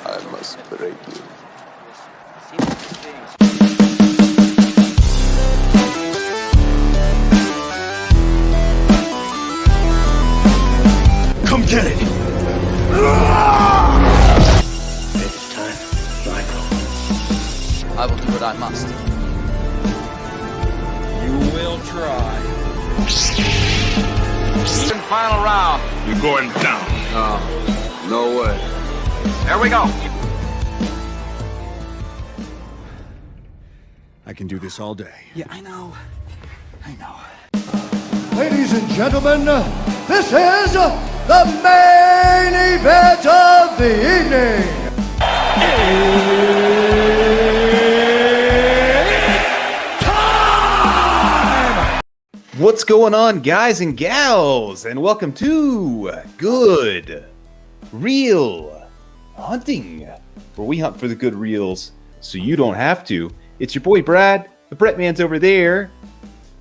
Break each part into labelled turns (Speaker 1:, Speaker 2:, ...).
Speaker 1: I must break you.
Speaker 2: Come get it!
Speaker 3: It's time, Michael.
Speaker 4: I will do what I must.
Speaker 2: You will try.
Speaker 5: Final round.
Speaker 2: You're going down.
Speaker 1: No way.
Speaker 5: There we go.
Speaker 2: I can do this all day.
Speaker 4: Yeah, I know.
Speaker 6: Ladies and gentlemen, this is the main event of the evening.
Speaker 7: What's going on, guys and gals, and welcome to Good Reel Hunting, where we hunt for the good reels so you don't have to. It's your boy Brad, the Brett Man's over there,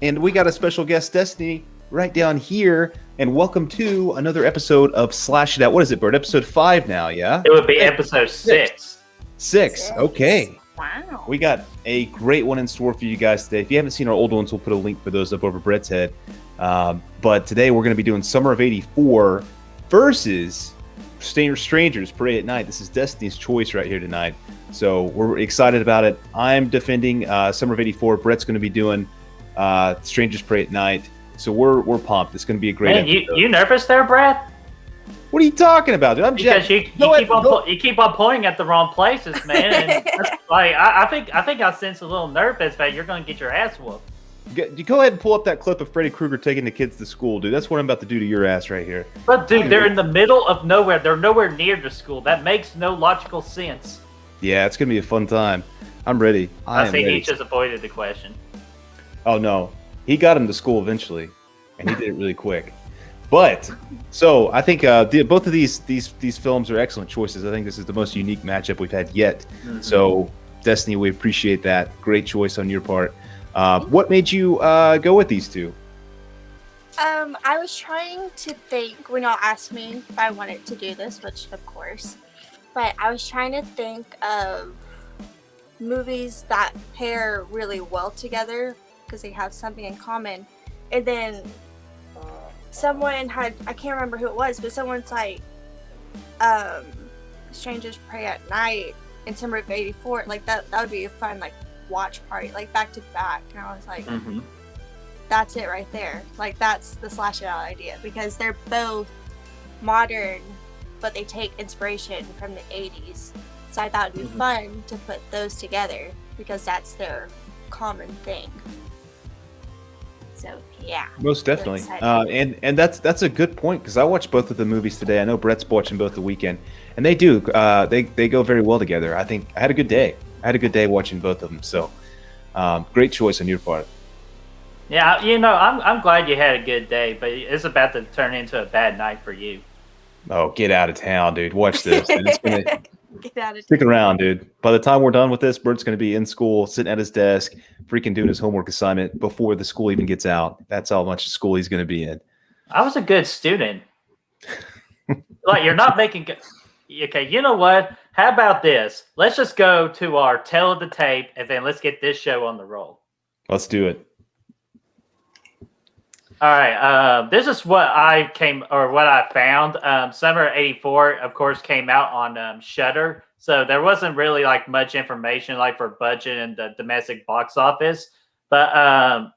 Speaker 7: and we got a special guest, Destiny, right down here. And welcome to another episode of Slash It Out. What is it, Bert? Episode 5 now, yeah?
Speaker 8: It would be episode 6.
Speaker 7: Six. Okay.
Speaker 9: Wow.
Speaker 7: We got a great one in store for you guys today. If you haven't seen our old ones, we'll put a link for those up over Brett's head. But today we're going to be doing Summer of 84 versus Strangers Parade at Night. This is Destiny's choice right here tonight. So we're excited about it. I'm defending Summer of 84. Brett's going to be doing Strangers Parade at Night. So we're pumped. It's going to be a great episode.
Speaker 8: You nervous there, Brad?
Speaker 7: What are you talking about, dude? I'm
Speaker 8: Because you keep on pointing at the wrong places, man. And that's, like I think I sense a little nervous that you're going to get your ass whooped.
Speaker 7: You go ahead and pull up that clip of Freddy Krueger taking the kids to school, dude. That's what I'm about to do to your ass right here.
Speaker 8: But dude, they're in the middle of nowhere. They're nowhere near the school. That makes no logical sense.
Speaker 7: Yeah, it's going to be a fun time. I'm ready.
Speaker 8: I think he just avoided the question.
Speaker 7: Oh, no. He got him to school eventually, and he did it really quick. But, so, I think both of these films are excellent choices. I think this is the most unique matchup we've had yet. Mm-hmm. So, Destiny, we appreciate that. Great choice on your part. What made you go with these two?
Speaker 9: I was trying to think when y'all asked me if I wanted to do this, which of course, but I was trying to think of movies that pair really well together because they have something in common. And then someone had, I can't remember who it was, but someone's like, Strangers Pray at Night and Summer of 84, like that would be a fun, like, watch party, like, back to back. And I was like, That's it right there. Like, that's the Slash It Out idea, because they're both modern, but they take inspiration from the 80s. So I thought it'd be fun to put those together, because that's their common thing. So yeah,
Speaker 7: most definitely, and that's a good point, because I watched both of the movies today. I know Brett's watching both the weekend, and they do they go very well together. I think I had a good day. Watching both of them. So great choice on your part.
Speaker 8: Yeah, I'm glad you had a good day, but it's about to turn into a bad night for you.
Speaker 7: Oh, get out of town, dude! Watch this. It's gonna,
Speaker 9: get out of
Speaker 7: stick around, dude. By the time we're done with this, Bert's going to be in school, sitting at his desk, freaking doing his homework assignment before the school even gets out. That's how much school he's going to be in.
Speaker 8: I was a good student. Like, you're not making okay, you know what? How about this? Let's just go to our tail of the tape, and then let's get this show on the roll.
Speaker 7: Let's do it.
Speaker 8: All right. This is what I found. Summer '84, of course, came out on Shudder, so there wasn't really like much information like for budget and the domestic box office, but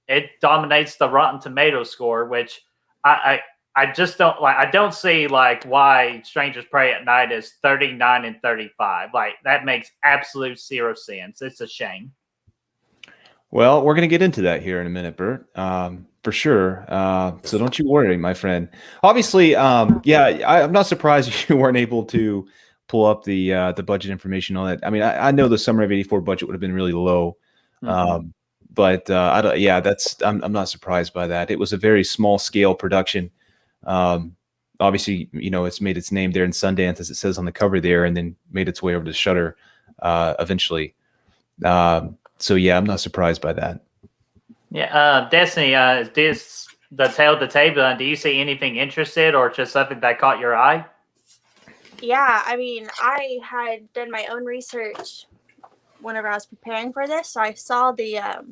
Speaker 8: it dominates the Rotten Tomatoes score, which I just don't like. I don't see like why Strangers Pray at Night is 39 and 35. Like, that makes absolute zero sense. It's a shame.
Speaker 7: Well, we're going to get into that here in a minute, Bert, for sure. So don't you worry, my friend. Obviously, I'm not surprised you weren't able to pull up the budget information on it. I mean, I know the Summer of '84 budget would have been really low, but I don't. Yeah, I'm not surprised by that. It was a very small scale production. Obviously, it's made its name there in Sundance, as it says on the cover there, and then made its way over to Shudder eventually. So yeah, I'm not surprised by that.
Speaker 8: Yeah, Destiny, is this the tail of the table? Do you see anything interested or just something that caught your eye?
Speaker 9: Yeah, I mean, I had done my own research whenever I was preparing for this, so I saw the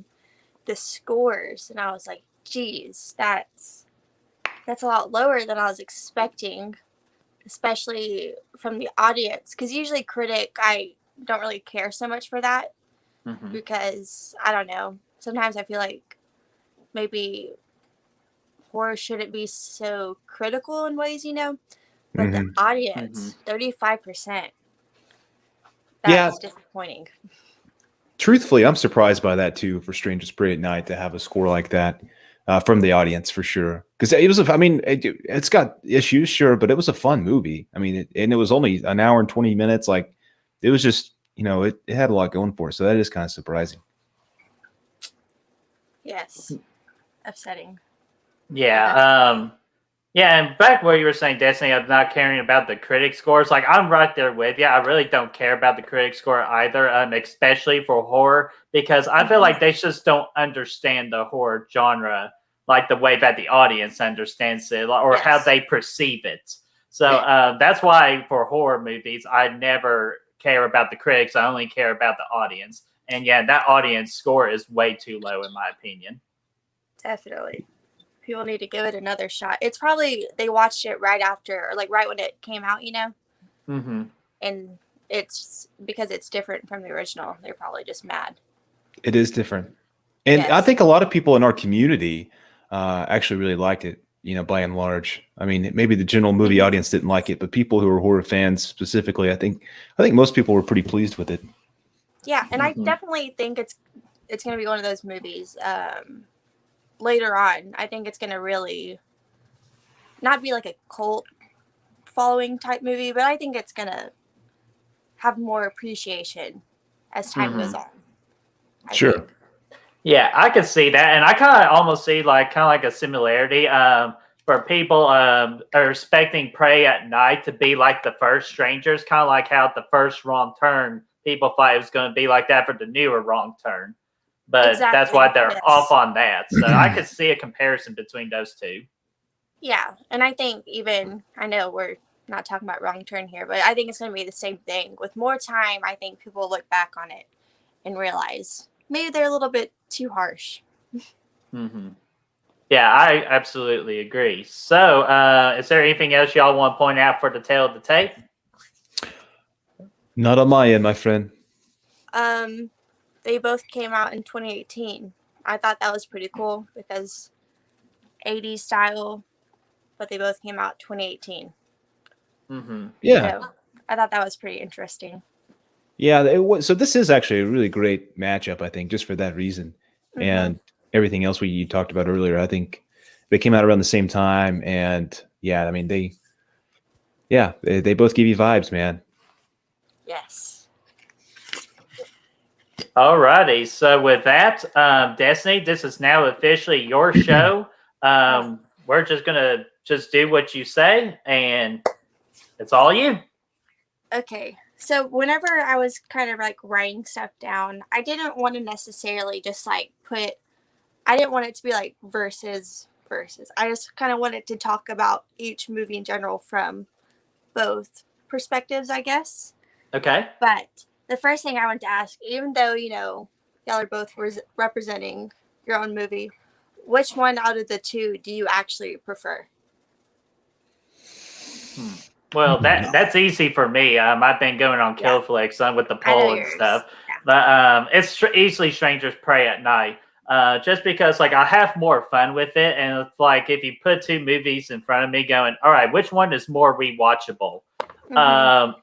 Speaker 9: scores, and I was like, "Geez, that's a lot lower than I was expecting, especially from the audience." Because usually, I don't really care so much for that because I don't know. Sometimes I feel like maybe horror shouldn't be so critical in ways, But the audience, 35%.
Speaker 7: Yeah,
Speaker 9: That's disappointing.
Speaker 7: truthfully, I'm surprised by that too. For Strangers Prey at Night to have a score like that from the audience for sure, because it was. I mean, it's got issues, sure, but it was a fun movie. I mean, and it was only an hour and 20 minutes. Like, it was just it had a lot going for it. So that is kind of surprising.
Speaker 9: Yes. Upsetting.
Speaker 8: Yeah. Yeah, and back where you were saying, Destiny, of not caring about the critic scores, like I'm right there with you. I really don't care about the critic score either, especially for horror, because I feel like they just don't understand the horror genre like the way that the audience understands it or how they perceive it. So that's why for horror movies, I never care about the critics. I only care about the audience. And yeah, that audience score is way too low, in my opinion.
Speaker 9: Definitely. People need to give it another shot. It's probably they watched it right after, or like right when it came out, and it's because it's different from the original. They're probably just mad.
Speaker 7: It is different, and I think a lot of people in our community actually really liked it. By and large, I mean, maybe the general movie audience didn't like it, but people who are horror fans specifically, I think most people were pretty pleased with it.
Speaker 9: Yeah, and I definitely think it's going to be one of those movies. Later on, I think it's going to really not be like a cult following type movie, but I think it's going to have more appreciation as time goes on.
Speaker 7: Sure.
Speaker 8: Yeah, I could see that. And I kind of almost see kind of like a similarity for people are expecting Prey at Night to be like the first Strangers, kind of like how the first Wrong Turn, people thought it was going to be like that for the newer Wrong Turn. But that's why they're off on that. So I could see a comparison between those two.
Speaker 9: Yeah. And I think I know we're not talking about Wrong Turn here, but I think it's going to be the same thing. With more time, I think people will look back on it and realize maybe they're a little bit too harsh.
Speaker 8: Yeah, I absolutely agree. So is there anything else y'all want to point out for the tale of the tape?
Speaker 7: Not on my end, my friend.
Speaker 9: They both came out in 2018. I thought that was pretty cool because 80s style, but they both came out 2018.
Speaker 7: Yeah.
Speaker 9: So I thought that was pretty interesting.
Speaker 7: Yeah, it was. So this is actually a really great matchup, I think, just for that reason. And everything else you talked about earlier, I think they came out around the same time. And yeah, I mean, they both give you vibes, man.
Speaker 9: Yes.
Speaker 8: Alrighty, so with that, Destiny, this is now officially your show. We're just gonna do what you say, and it's all you.
Speaker 9: Okay, so whenever I was kind of like writing stuff down, I didn't want to necessarily just like I didn't want it to be like versus. I just kind of wanted to talk about each movie in general from both perspectives, I guess.
Speaker 8: Okay.
Speaker 9: But the first thing I want to ask, even though, y'all are both representing your own movie, which one out of the two do you actually prefer?
Speaker 8: Well, that's easy for me. I've been going on Killflix with the poll and stuff. But it's easily Strangers Prey at Night. Just because I have more fun with it. And it's like if you put two movies in front of me going, all right, which one is more rewatchable?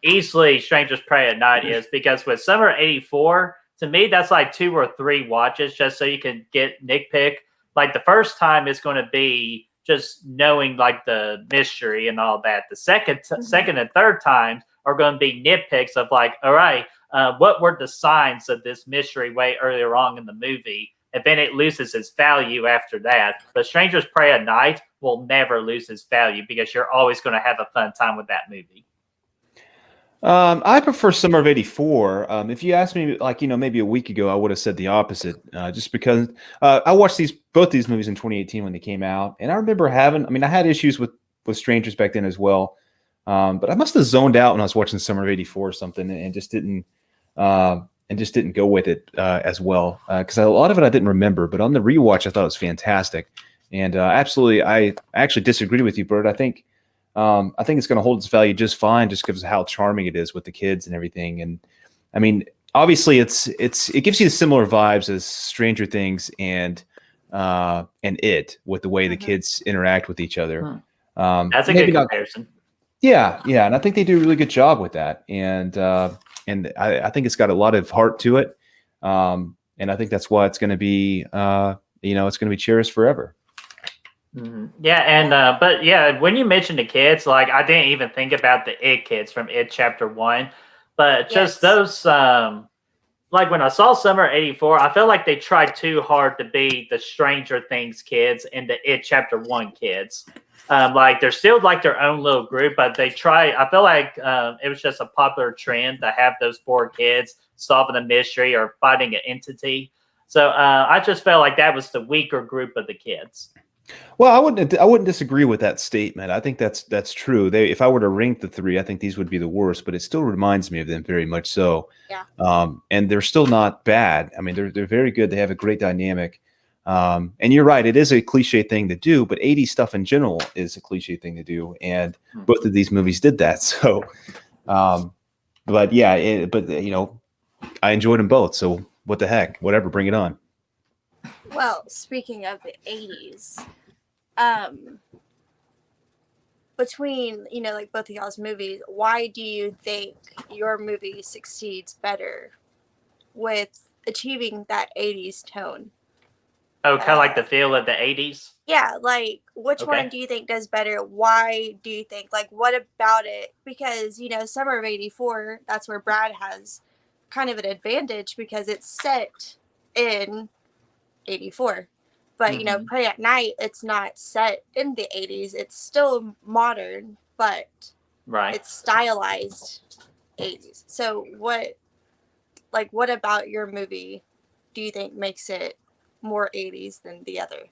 Speaker 8: Easily Strangers Prey at Night is, because with Summer 84, to me, that's like 2 or 3 watches just so you can get nitpick. Like the first time is going to be just knowing like the mystery and all that. The second and third times are going to be nitpicks of like, all right, what were the signs of this mystery way earlier on in the movie? And then it loses its value after that. But Strangers Prey at Night will never lose its value because you're always going to have a fun time with that movie.
Speaker 7: I prefer Summer of '84. If you asked me, maybe a week ago, I would have said the opposite. Just because I watched both these movies in 2018 when they came out, and I remember I had issues with Strangers back then as well. But I must have zoned out when I was watching Summer of '84 or something, and just didn't go with it as well, because a lot of it I didn't remember. But on the rewatch, I thought it was fantastic, and absolutely, I actually disagree with you, Bert. I think it's going to hold its value just fine, just because of how charming it is with the kids and everything. And I mean, obviously, it gives you similar vibes as Stranger Things and It, with the way the kids interact with each other.
Speaker 8: That's a good comparison.
Speaker 7: Yeah, and I think they do a really good job with that, and I think it's got a lot of heart to it, and I think that's why it's going to be, it's going to be cherished forever.
Speaker 8: Mm-hmm. Yeah, and but yeah, when you mentioned the kids, like I didn't even think about the It kids from It Chapter 1, but just those, like when I saw Summer '84, I felt like they tried too hard to be the Stranger Things kids and the It Chapter 1 kids. Like they're still like their own little group, but I feel like it was just a popular trend to have those 4 kids solving a mystery or fighting an entity. So I just felt like that was the weaker group of the kids.
Speaker 7: Well, I wouldn't disagree with that statement. I think that's true. If I were to rank the 3, I think these would be the worst, but it still reminds me of them very much so.
Speaker 9: Yeah.
Speaker 7: And they're still not bad. I mean, they're very good. They have a great dynamic. And you're right, it is a cliche thing to do, but 80s stuff in general is a cliche thing to do, and both of these movies did that. So, but yeah, I enjoyed them both. So what the heck, whatever, bring it on.
Speaker 9: Well, speaking of the 80s, between like both of y'all's movies, why do you think your movie succeeds better with achieving that 80s tone?
Speaker 8: Oh, kind of like the feel of the 80s?
Speaker 9: Yeah, like which one do you think does better? Why do you think? Like, what about it? Because, Summer of '84, that's where Brad has kind of an advantage because it's set in '84. But, Pray at Night, it's not set in the 80s. It's still modern, but it's stylized 80s. So what about your movie do you think makes it more 80s than the other?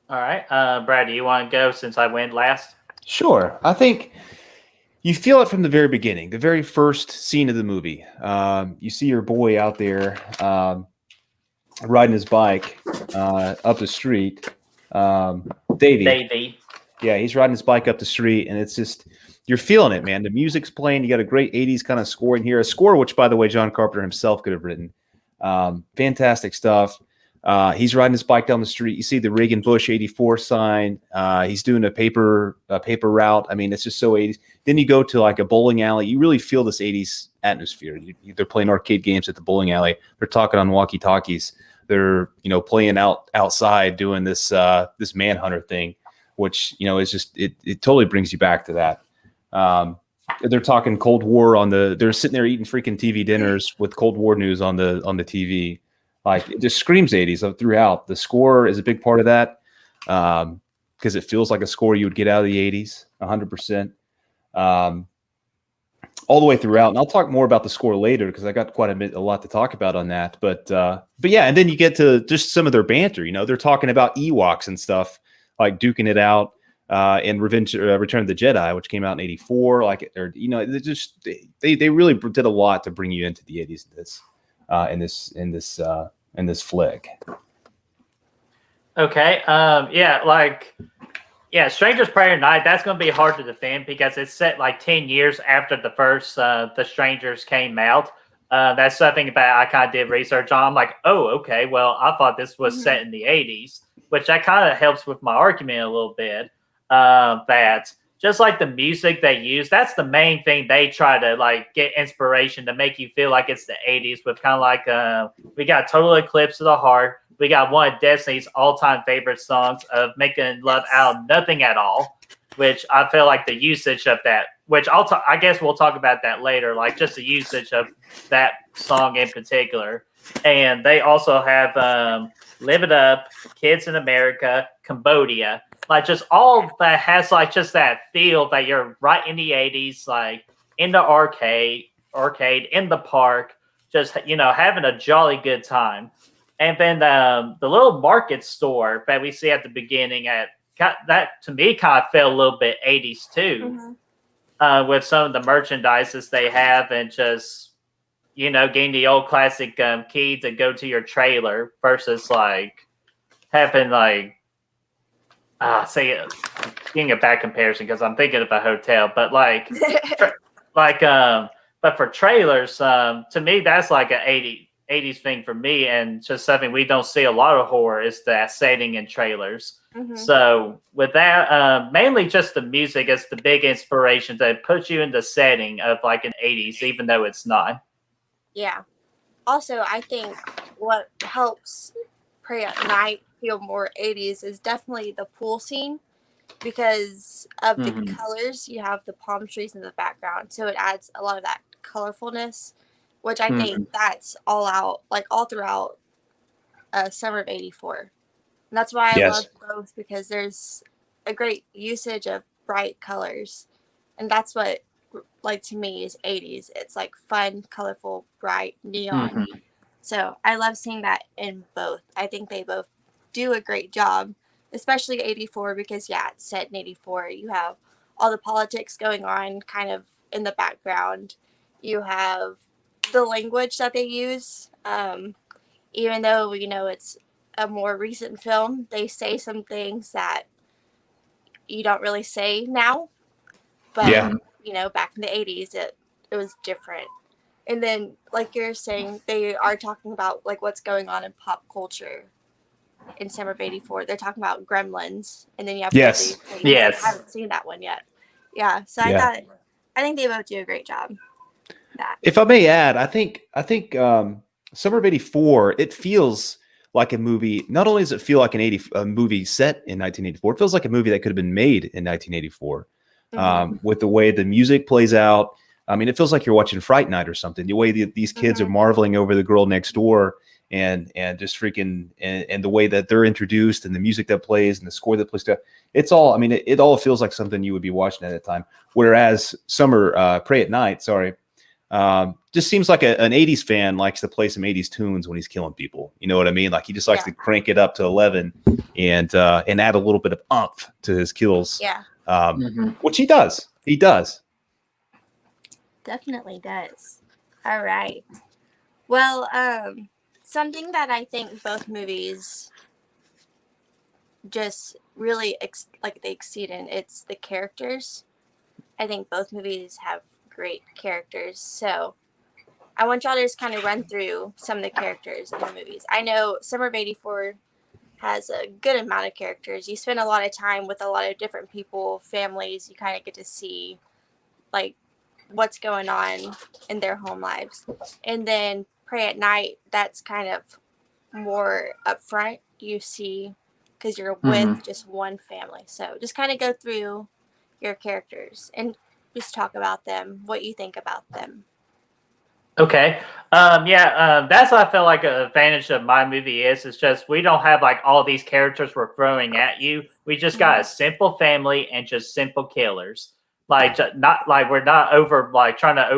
Speaker 8: All right. Brad, do you want to go since I went last?
Speaker 7: Sure. I think you feel it from the very beginning, the very first scene of the movie. You see your boy out there riding his bike up the street. Davey. Yeah, he's riding his bike up the street, and it's just, you're feeling it, man. The music's playing. You got a great 80s kind of score in here. A score which, by the way, John Carpenter himself could have written. Fantastic stuff. He's riding his bike down the street. You see the Reagan Bush 84 sign. He's doing a paper route. I mean, it's just so 80s. Then you go to like a bowling alley. You really feel this 80s atmosphere. They're playing arcade games at the bowling alley. They're talking on walkie-talkies. They're playing outside doing this manhunter thing, which is just it totally brings you back to that. They're talking Cold War they're sitting there eating freaking TV dinners with Cold War news on the TV. Like, it just screams 80s throughout. The score is a big part of that because it feels like a score you would get out of the 80s, 100%, all the way throughout. And I'll talk more about the score later because I got quite a lot to talk about on that. But yeah, and then you get to just some of their banter. They're talking about Ewoks and stuff, like duking it out in Return of the Jedi, which came out in '84. They really did a lot to bring you into the 80s in this flick.
Speaker 8: Okay. Stranger's Prayer at Night, that's going to be hard to defend because it's set like 10 years after the first The Strangers came out. That's something that I kind of did research on. I'm like, oh, okay, well, I thought this was set in the 80s, which that kind of helps with my argument a little bit. That just like the music they use, that's the main thing they try to like get inspiration to make you feel like it's the 80s with kind of like we got Total Eclipse of the Heart. We got one of Destiny's all-time favorite songs of Making Love Out of Nothing at All, which I feel like the usage of that, which I guess we'll talk about that later, like just the usage of that song in particular. And they also have Live It Up, Kids in America, Cambodia, like just all that has like just that feel that you're right in the 80s, like in the arcade, in the park, just, having a jolly good time. And then the little market store that we see at the beginning that to me kind of felt a little bit 80s too. with some of the merchandises they have, and just getting the old classic key to go to your trailer versus like having like getting a bad comparison because I'm thinking of a hotel, but like but for trailers, to me that's like an 80s thing for me, and just something we don't see a lot of horror is that setting in trailers. So with that, mainly just the music is the big inspiration that puts you in the setting of like an 80s, even though it's not.
Speaker 9: Yeah. Also, I think what helps Pray at Night feel more 80s is definitely the pool scene, because of the colors. You have the palm trees in the background, so it adds a lot of that colorfulness, which I think that's all throughout Summer of '84. And that's why I love both, because there's a great usage of bright colors, and that's what, like, to me is 80s. It's like fun, colorful, bright, neon. So I love seeing that in both. I think they both do a great job, especially 84, because it's set in 84. You have all the politics going on kind of in the background. You have the language that they use. Even though it's a more recent film, they say some things that you don't really say now, but back in the 80s it was different. And then, like you're saying, they are talking about like what's going on in pop culture in Summer of '84. They're talking about Gremlins, and then you have I haven't seen that one yet. So I think they both do a great job.
Speaker 7: If I may add, I think Summer of '84, it feels like a movie. Not only does it feel like a movie set in 1984, it feels like a movie that could have been made in 1984. With the way the music plays out, I mean, it feels like you're watching Fright Night or something. The way these kids are marveling over the girl next door, and just freaking, and the way that they're introduced, and the music that plays, and the score that plays. It's all. I mean, it all feels like something you would be watching at that time. Whereas Pray at Night, just seems like an 80s fan likes to play some 80s tunes when he's killing people. You know what I mean? Like he just likes to crank it up to 11 and add a little bit of oomph to his kills. Which he does. He does.
Speaker 9: Definitely does. All right. Well, something that I think both movies just really they exceed in, it's the characters. I think both movies have great characters. So I want y'all to just kind of run through some of the characters in the movies. I know Summer of '84 has a good amount of characters. You spend a lot of time with a lot of different people, families. You kind of get to see like what's going on in their home lives. And then Pray at Night, that's kind of more upfront. You see, because you're with just one family. So just kind of go through your characters and just talk about them, what you think about them.
Speaker 8: Okay. That's what I feel like an advantage of my movie is. It's just we don't have like all these characters we're throwing at you. We just got a simple family and just simple killers. Like not like we're not trying to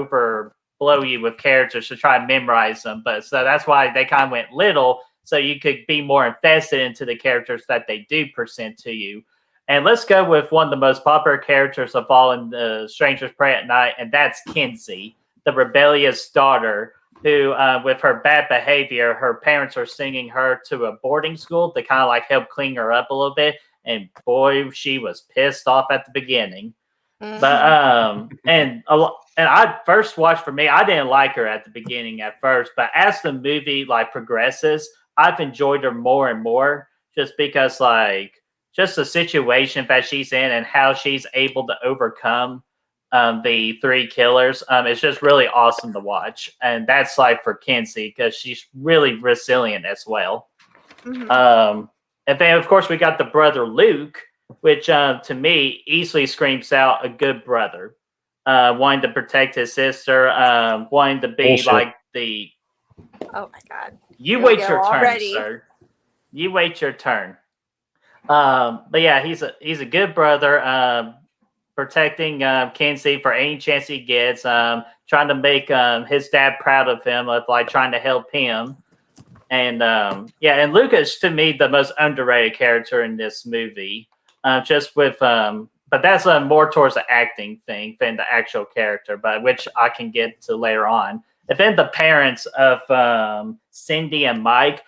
Speaker 8: overblow you with characters to try and memorize them. But so that's why they kind of went little, so you could be more invested into the characters that they do present to you. And let's go with one of the most popular characters of all in the Strangers Pray at Night, and that's Kinsey, the rebellious daughter who, with her bad behavior, her parents are sending her to a boarding school to kind of like help clean her up a little bit. And boy, she was pissed off at the beginning. But and I first watched, for me, I didn't like her at the beginning at first, but as the movie like progresses, I've enjoyed her more and more, just because like just the situation that she's in and how she's able to overcome the three killers. It's just really awesome to watch. And that's like for Kinsey, because she's really resilient as well. And then of course we got the brother Luke, which to me easily screams out a good brother, wanting to protect his sister, wanting to be like the...
Speaker 9: Oh my God.
Speaker 8: You wait your turn, sir. You wait your turn. But yeah, he's a good brother, protecting Kinsey for any chance he gets, trying to make his dad proud of him, of like trying to help him. And Luke is, to me, the most underrated character in this movie, just with but that's more towards the acting thing than the actual character, but which I can get to later on. And then the parents of Cindy and Mike,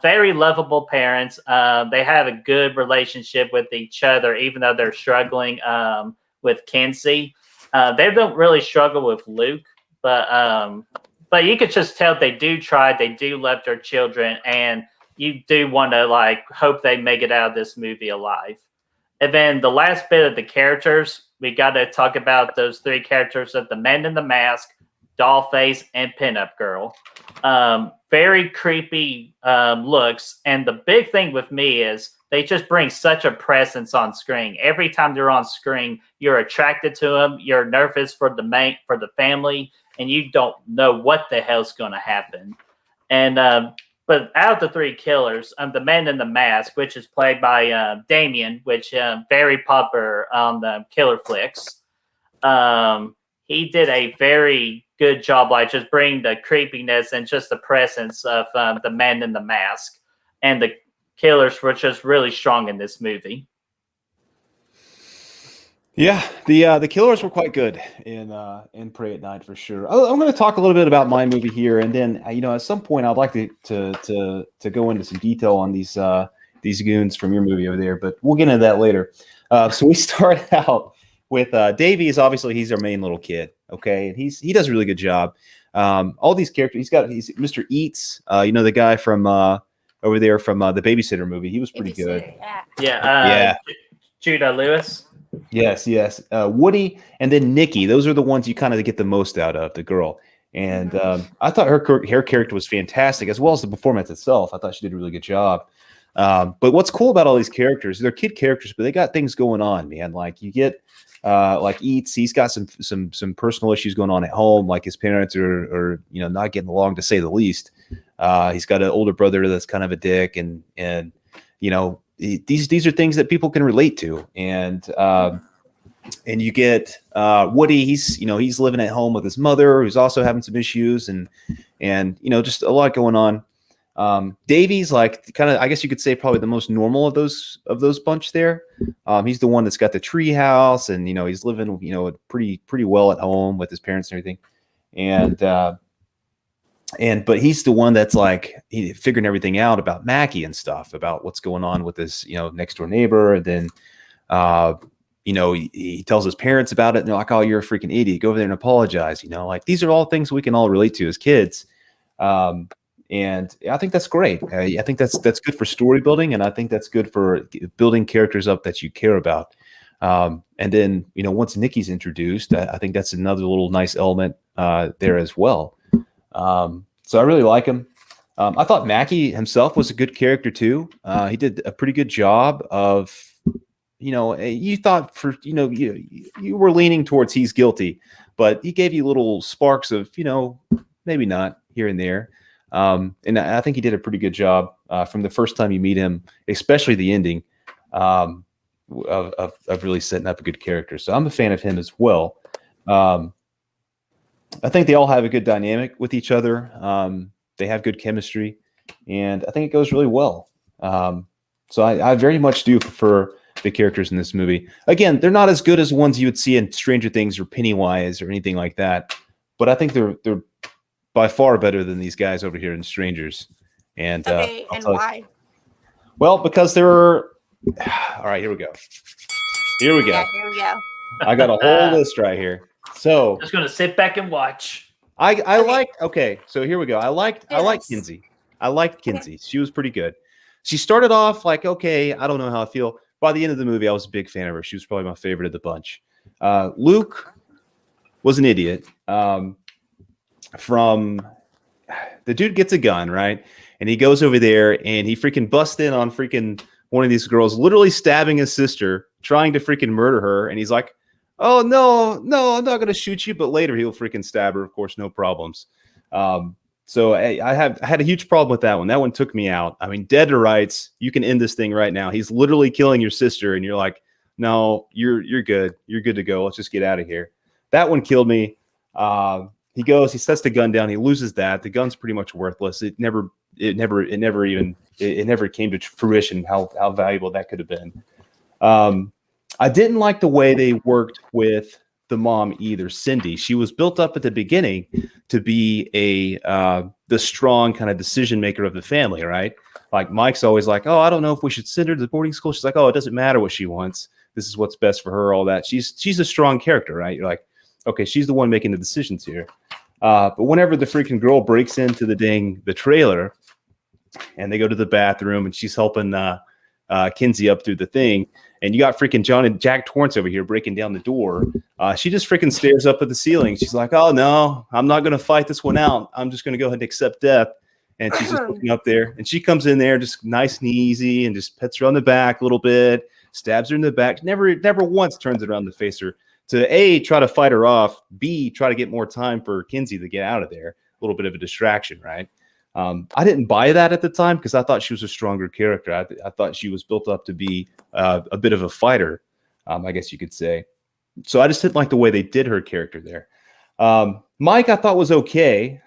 Speaker 8: very lovable parents. They have a good relationship with each other, even though they're struggling with Kinsey. They don't really struggle with Luke, but you could just tell they do try. They do love their children, and you do want to like hope they make it out of this movie alive. And then the last bit of the characters, we got to talk about those three characters of the Man in the Mask, Dollface, and Pinup Girl. Very creepy looks. And the big thing with me is they just bring such a presence on screen. Every time they're on screen, you're attracted to them. You're nervous for the family, and you don't know what the hell's going to happen. And but out of the three killers, the Man in the Mask, which is played by Damien, which very popular on the killer flicks, he did a very good job, like just bringing the creepiness and just the presence of the Man in the Mask, and the killers were just really strong in this movie.
Speaker 7: Yeah, the killers were quite good in Prey at Night for sure. I'm going to talk a little bit about my movie here, and then at some point I'd like to go into some detail on these goons from your movie over there, but we'll get into that later. So we start out with Davey. Is obviously he's our main little kid, okay, and he does a really good job. All these characters, he's Mr. Eats, the guy from over there from the Babysitter movie. He was pretty good.
Speaker 8: Yeah. Judah Lewis.
Speaker 7: Yes. Woody and then Nikki. Those are the ones you kind of get the most out of, the girl. And I thought her character was fantastic, as well as the performance itself. I thought she did a really good job. But what's cool about all these characters, they're kid characters, but they got things going on, man. Like you get like Eats, he's got some personal issues going on at home. Like his parents are not getting along, to say the least. He's got an older brother that's kind of a dick, and these are things that people can relate to. And you get Woody, he's living at home with his mother, who's also having some issues, and just a lot going on. Davey's like kind of, I guess you could say, probably the most normal of those bunch there. He's the one that's got the tree house, and he's living pretty well at home with his parents and everything. But he's the one that's like figuring everything out about Mackie and stuff, about what's going on with this next door neighbor. And then he tells his parents about it, and they're like, "Oh, you're a freaking idiot. Go over there and apologize." Like these are all things we can all relate to as kids. And I think that's great. I think that's good for story building, and I think that's good for building characters up that you care about. And then once Nikki's introduced, I think that's another little nice element there as well. So I really like him. I thought Mackie himself was a good character too. He did a pretty good job of, you thought you were leaning towards he's guilty, but he gave you little sparks of, maybe not here and there. And I think he did a pretty good job from the first time you meet him, especially the ending of really setting up a good character. So I'm a fan of him as well. I think they all have a good dynamic with each other. They have good chemistry, and I think it goes really well. So I very much do prefer the characters in this movie. Again, they're not as good as ones you would see in Stranger Things or Pennywise or anything like that, but I think they're by far better than these guys over here in Strangers. And
Speaker 9: okay, and why?
Speaker 7: Well, because they're all right. Here we go.
Speaker 9: Yeah, here we go.
Speaker 7: I got a whole list right here. So
Speaker 8: just gonna sit back and watch.
Speaker 7: Okay, so here we go. I liked Kinsey. I liked Kinsey. She was pretty good. She started off like, okay, I don't know how I feel. By the end of the movie, I was a big fan of her. She was probably my favorite of the bunch. Luke was an idiot. From the dude gets a gun, right? And he goes over there and he freaking busts in on freaking one of these girls, literally stabbing his sister, trying to freaking murder her. And he's like, "Oh no, I'm not gonna shoot you." But later he'll freaking stab her, of course, no problems. So I had a huge problem with that one. That one took me out. I mean, dead to rights. You can end this thing right now. He's literally killing your sister, and you're like, "No, you're good. You're good to go. Let's just get out of here." That one killed me. He goes, he sets the gun down. He loses that. The gun's pretty much worthless. It never came to fruition how valuable that could have been. I didn't like the way they worked with the mom either, Cindy. She was built up at the beginning to be the strong kind of decision maker of the family, right? Like Mike's always like, oh, I don't know if we should send her to the boarding school. She's like, oh, it doesn't matter what she wants. This is what's best for her, all that. She's a strong character, right? You're like, okay, she's the one making the decisions here. But whenever the freaking girl breaks into the trailer and they go to the bathroom and she's helping Kinsey up through the thing, and you got freaking John and Jack Torrance over here breaking down the door. She just freaking stares up at the ceiling. She's like, oh, no, I'm not going to fight this one out. I'm just going to go ahead and accept death. And she's just looking up there. And she comes in there just nice and easy and just pets her on the back a little bit, stabs her in the back. Never once turns it around to face her to A, try to fight her off, B, try to get more time for Kinsey to get out of there. A little bit of a distraction, right? I didn't buy that at the time because I thought she was a stronger character. I thought she was built up to be a bit of a fighter, I guess you could say. So I just didn't like the way they did her character there. Mike, I thought was okay.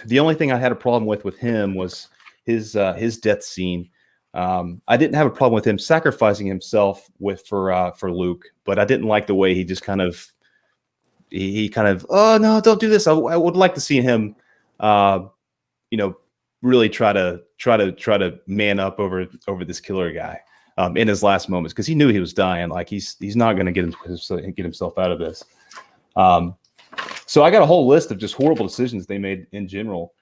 Speaker 7: The only thing I had a problem with him was his death scene. I didn't have a problem with him sacrificing himself for Luke, but I didn't like the way he just kind of oh no, don't do this. I would like to see him really try to man up over this killer guy in his last moments, because he knew he was dying. Like he's not going to get himself out of this. So I got a whole list of just horrible decisions they made in general.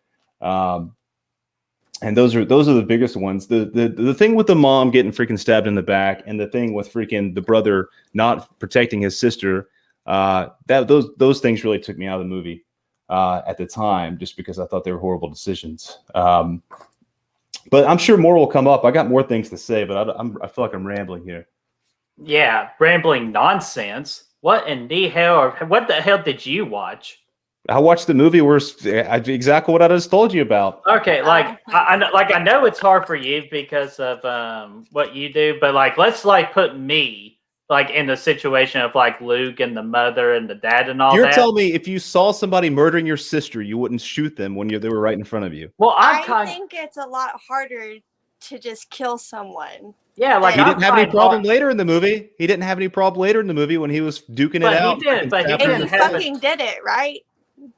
Speaker 7: And those are the biggest ones. The thing with the mom getting freaking stabbed in the back, and the thing with freaking the brother not protecting his sister, those things really took me out of the movie at the time, just because I thought they were horrible decisions. But I'm sure more will come up. I got more things to say, but I feel like I'm rambling here.
Speaker 8: Yeah, rambling nonsense. What in the hell? Or what the hell did you watch?
Speaker 7: I watched the movie where exactly what I just told you about.
Speaker 8: Okay, I know it's hard for you because of what you do, but let's put me in the situation of Luke and the mother and the dad and all that.
Speaker 7: You're telling me if you saw somebody murdering your sister, you wouldn't shoot them when they were right in front of you?
Speaker 8: Well,
Speaker 9: I think it's a lot harder to just kill someone.
Speaker 8: Yeah,
Speaker 7: he didn't have any problem later in the movie. He didn't have any problem later in the movie when he was duking it out.
Speaker 8: He
Speaker 9: fucking did it, right?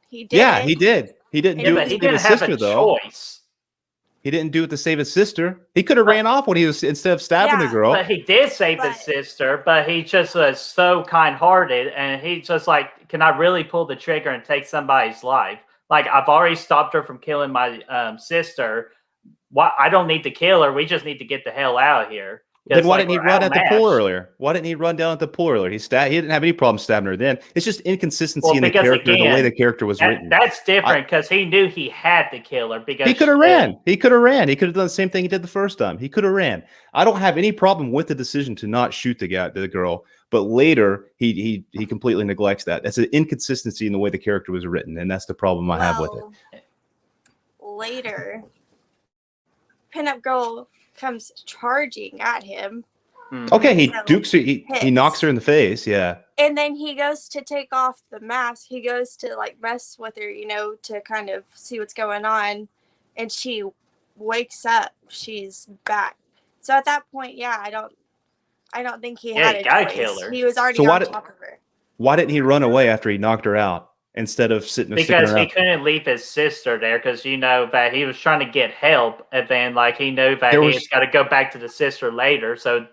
Speaker 9: He did.
Speaker 7: Yeah, he did. He didn't do it to save his sister, though.
Speaker 8: Choice.
Speaker 7: He didn't do it to save his sister. He could have ran off when he was, instead of stabbing the girl.
Speaker 8: But he did save his sister, but he just was so kind-hearted, and he just can I really pull the trigger and take somebody's life? I've already stopped her from killing my sister. I don't need to kill her. We just need to get the hell out of here.
Speaker 7: Then why didn't he run at the pool earlier? Why didn't he run down at the pool earlier? He didn't have any problem stabbing her then. It's just inconsistency in the character, the way the character was written.
Speaker 8: That's different because he knew he had to kill her. Because
Speaker 7: he could have ran. He could have ran. He could have done the same thing he did the first time. He could have ran. I don't have any problem with the decision to not shoot the girl, but later he completely neglects that. That's an inconsistency in the way the character was written, and that's the problem I have with it.
Speaker 9: Later, pinup girl comes charging at him.
Speaker 7: Okay, he knocks her in the face, yeah.
Speaker 9: And then he goes to take off the mask. He goes to mess with her, to kind of see what's going on. And she wakes up. She's back. So at that point, yeah, I don't think he had a choice. Kill her. He was already on top of her.
Speaker 7: Why didn't he run away after he knocked her out? Instead of sitting
Speaker 8: because he couldn't leave his sister there, because that he was trying to get help, and then he knew that he's got to go back to the sister later. So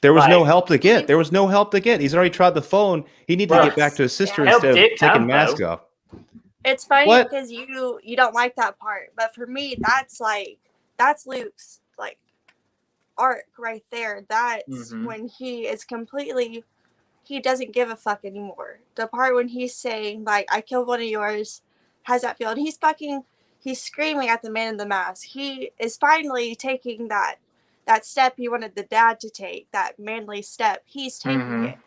Speaker 7: there was no help to get. There was no help to get. He's already tried the phone. He needed to get back to his sister instead of taking mask off.
Speaker 9: It's funny because you don't like that part, but for me, that's Luke's arc right there. That's when he is completely. He doesn't give a fuck anymore. The part when he's saying, I killed one of yours, how's that feel? And he's screaming at the man in the mask. He is finally taking that step he wanted the dad to take, that manly step. He's taking it.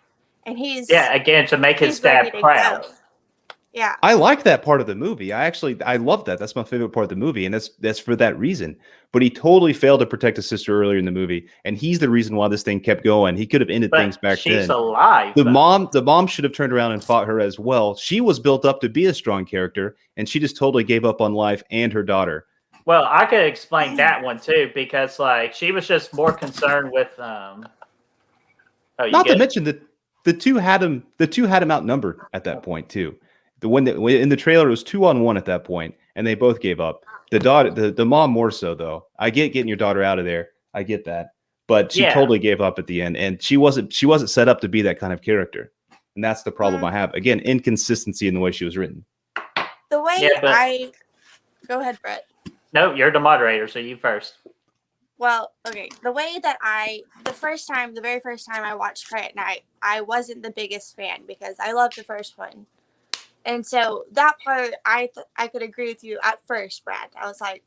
Speaker 9: And he's... Yeah,
Speaker 8: again, to make his dad proud.
Speaker 9: Yeah.
Speaker 7: I like that part of the movie. I love that. That's my favorite part of the movie, and that's for that reason. But he totally failed to protect his sister earlier in the movie, and he's the reason why this thing kept going. He could have ended things back then.
Speaker 8: She's alive.
Speaker 7: The mom should have turned around and fought her as well. She was built up to be a strong character, and she just totally gave up on life and her daughter.
Speaker 8: Well, I could explain that one too, because she was just more concerned with Oh,
Speaker 7: Not to mention that the two had him outnumbered at that point too. In the trailer it was 2-on-1 at that point, and they both gave up. The mom more so though. I get getting your daughter out of there. I get that. But she totally gave up at the end, and she wasn't set up to be that kind of character. And that's the problem I have. Again, inconsistency in the way she was written.
Speaker 9: The way go ahead, Brett.
Speaker 8: No, you're the moderator, so you first.
Speaker 9: Well, okay. The way that the very first time I watched Fright at Night, I wasn't the biggest fan because I loved the first one. And so that part, I could agree with you at first, Brad. I was like,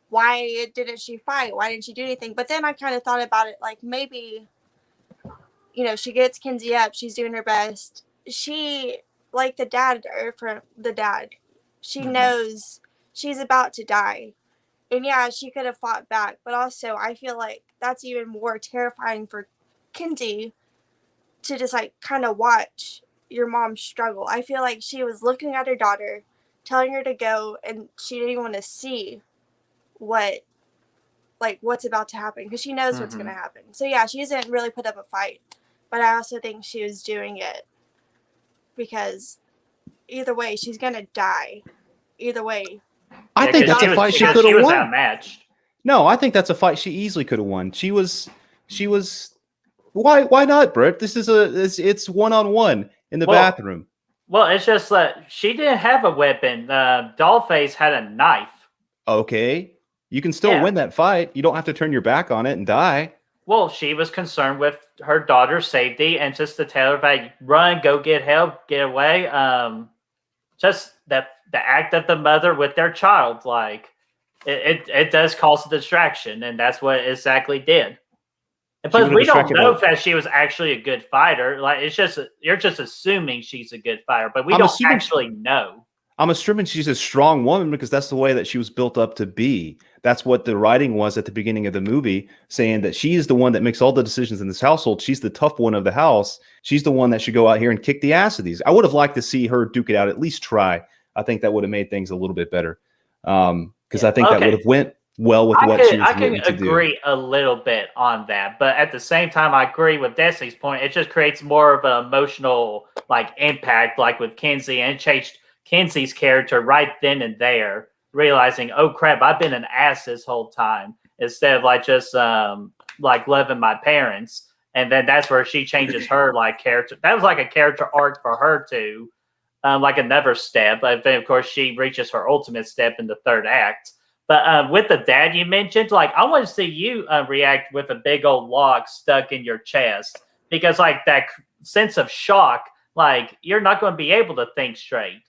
Speaker 9: why didn't she fight? Why didn't she do anything? But then I kind of thought about it, like maybe, she gets Kinsey up. She's doing her best. She, like the dad, she knows she's about to die. And yeah, she could have fought back. But also, I feel like that's even more terrifying for Kinsey to just, like, kind of watch your mom struggle. I feel like she was looking at her daughter, telling her to go, and she didn't even want to see what's about to happen because she knows what's going to happen. So yeah, she doesn't really put up a fight, but I also think she was doing it because either way, she's going to die. Either way.
Speaker 7: I think that's a fight she could have won.
Speaker 8: Outmatched.
Speaker 7: No, I think that's a fight she easily could have won. She was. Why not, Brett? This is it's 1-on-1 in the bathroom.
Speaker 8: Well, it's just that she didn't have a weapon. Dollface had a knife.
Speaker 7: Okay. You can still win that fight. You don't have to turn your back on it and die.
Speaker 8: Well, she was concerned with her daughter's safety and just to tell her, run, go get help, get away. Just that the act of the mother with their child, it does cause a distraction, and that's what it exactly did. But we don't know if she was actually a good fighter. It's just you're just assuming she's a good fighter, but we don't actually know.
Speaker 7: I'm assuming she's a strong woman because that's the way that she was built up to be. That's what the writing was at the beginning of the movie, saying that she is the one that makes all the decisions in this household. She's the tough one of the house. She's the one that should go out here and kick the ass of these. I would have liked to see her duke it out, at least try. I think that would have made things a little bit better. Because I think that would have went well with what she was written to do. I can agree
Speaker 8: a little bit on that, but at the same time, I agree with Destiny's point. It just creates more of an emotional impact, with Kinsey, and changed Kinsey's character right then and there, realizing, oh crap, I've been an ass this whole time, instead of just loving my parents. And then that's where she changes her character. That was a character arc for her too, another step. But then of course she reaches her ultimate step in the third act. But with the dad you mentioned, I want to see you react with a big old log stuck in your chest, because that sense of shock, you're not going to be able to think straight.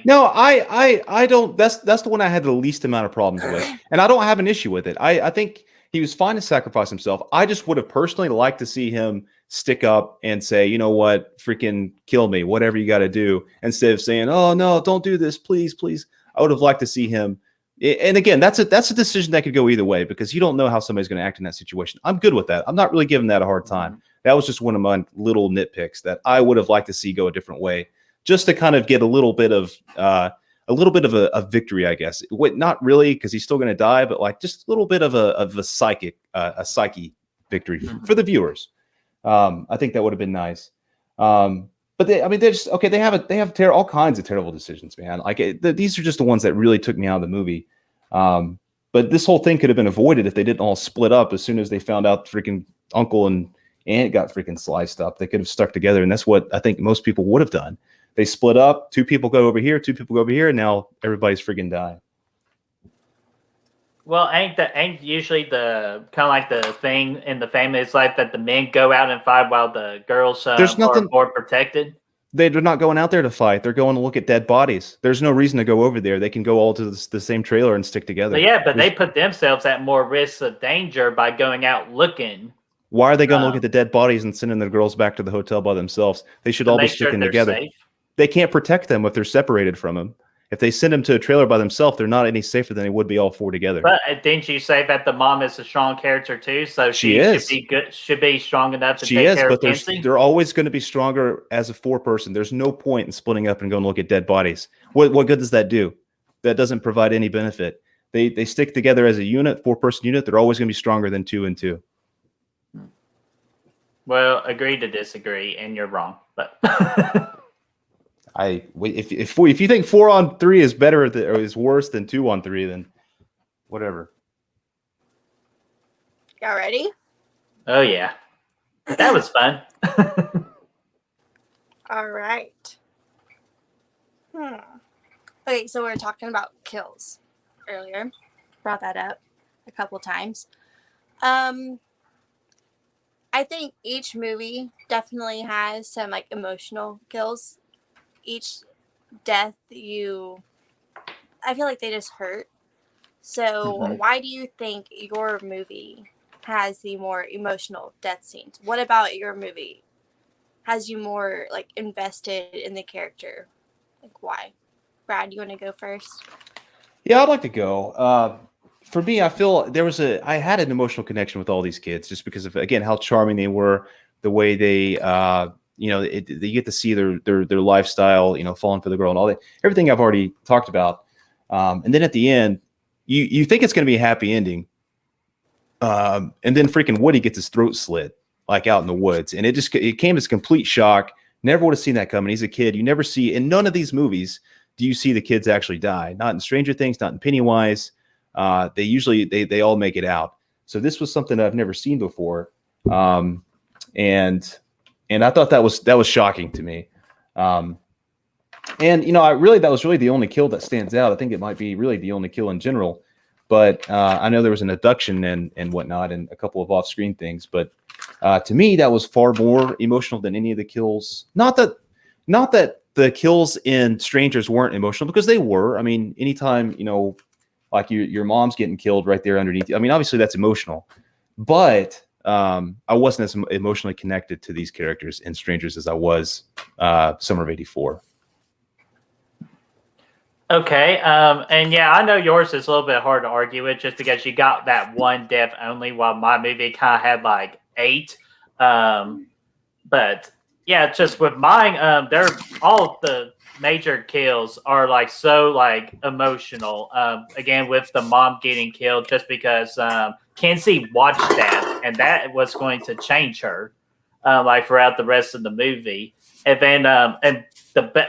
Speaker 7: No, I don't. That's the one I had the least amount of problems with, and I don't have an issue with it. I think he was fine to sacrifice himself. I just would have personally liked to see him stick up and say, you know what, freaking kill me, whatever you got to do, instead of saying, oh no, don't do this, please, please. I would have liked to see him. And again, that's a decision that could go either way, because you don't know how somebody's going to act in that situation. I'm good with that. I'm not really giving that a hard time. That was just one of my little nitpicks that I would have liked to see go a different way, just to kind of get a little bit of a victory, I guess. Not really, because he's still going to die, but just a little bit of a psyche victory for the viewers. I think that would have been nice. But they're just okay. They have all kinds of terrible decisions, man. These are just the ones that really took me out of the movie. But this whole thing could have been avoided if they didn't all split up as soon as they found out freaking uncle and aunt got freaking sliced up. They could have stuck together, and that's what I think most people would have done. They split up. 2 people go over here, 2 people go over here, and now everybody's freaking dying.
Speaker 8: Well, ain't usually the kind of the thing in the family is that the men go out and fight while the girls are more protected?
Speaker 7: They're not going out there to fight. They're going to look at dead bodies. There's no reason to go over there. They can go all to the same trailer and stick together.
Speaker 8: But they put themselves at more risk of danger by going out looking.
Speaker 7: Why are they going to look at the dead bodies and sending the girls back to the hotel by themselves? They should all be sticking together. Safe. They can't protect them if they're separated from them. If they send them to a trailer by themselves, they're not any safer than they would be all 4 together.
Speaker 8: But didn't you say that the mom is a strong character too? So she should be strong enough to take care of Kinsey?
Speaker 7: They're always going to be stronger as a 4-person. There's no point in splitting up and going to look at dead bodies. What good does that do? That doesn't provide any benefit. They stick together as a unit, 4-person unit. They're always going to be stronger than 2 and 2.
Speaker 8: Well, agree to disagree, and you're wrong. But
Speaker 7: if you think 4-on-3 is better or is worse than 2-on-3, then whatever.
Speaker 9: Y'all ready?
Speaker 8: oh yeah, that was fun.
Speaker 9: All right. Okay, so we were talking about kills earlier. Brought that up a couple times. I think each movie definitely has some like emotional kills. Each death I feel like they just hurt. So why do you think your movie has the more emotional death scenes? What about your movie has you more like invested in the character? Like why? Brad, you want to go first?
Speaker 7: Yeah, I'd like to go. For me, I feel I had an emotional connection with all these kids just because of, again, how charming they were, the way they, they get to see their lifestyle, falling for the girl and all that, everything I've already talked about. And then at the end, you think it's going to be a happy ending. And then freaking Woody gets his throat slit, like out in the woods. And it came as a complete shock. Never would have seen that coming. He's a kid. You never see, in none of these movies, do you see the kids actually die? Not in Stranger Things, not in Pennywise. They usually they all make it out. So this was something I've never seen before, and I thought that was shocking to me. And that was really the only kill that stands out. I think it might be really the only kill in general. But I know there was an abduction and whatnot, and a couple of off-screen things. But to me, that was far more emotional than any of the kills. Not that the kills in Strangers weren't emotional, because they were. I mean, anytime, like your mom's getting killed right there underneath you. I mean, obviously that's emotional, but I wasn't as emotionally connected to these characters in Strangers as I was Summer of '84.
Speaker 8: Okay, and yeah, I know yours is a little bit hard to argue with just because you got that one death only, while my movie kind of had like 8. But yeah, just with mine, they're all the major kills are like so like emotional. Again, with the mom getting killed, just because Kenzie watched that, and that was going to change her, like throughout the rest of the movie. And then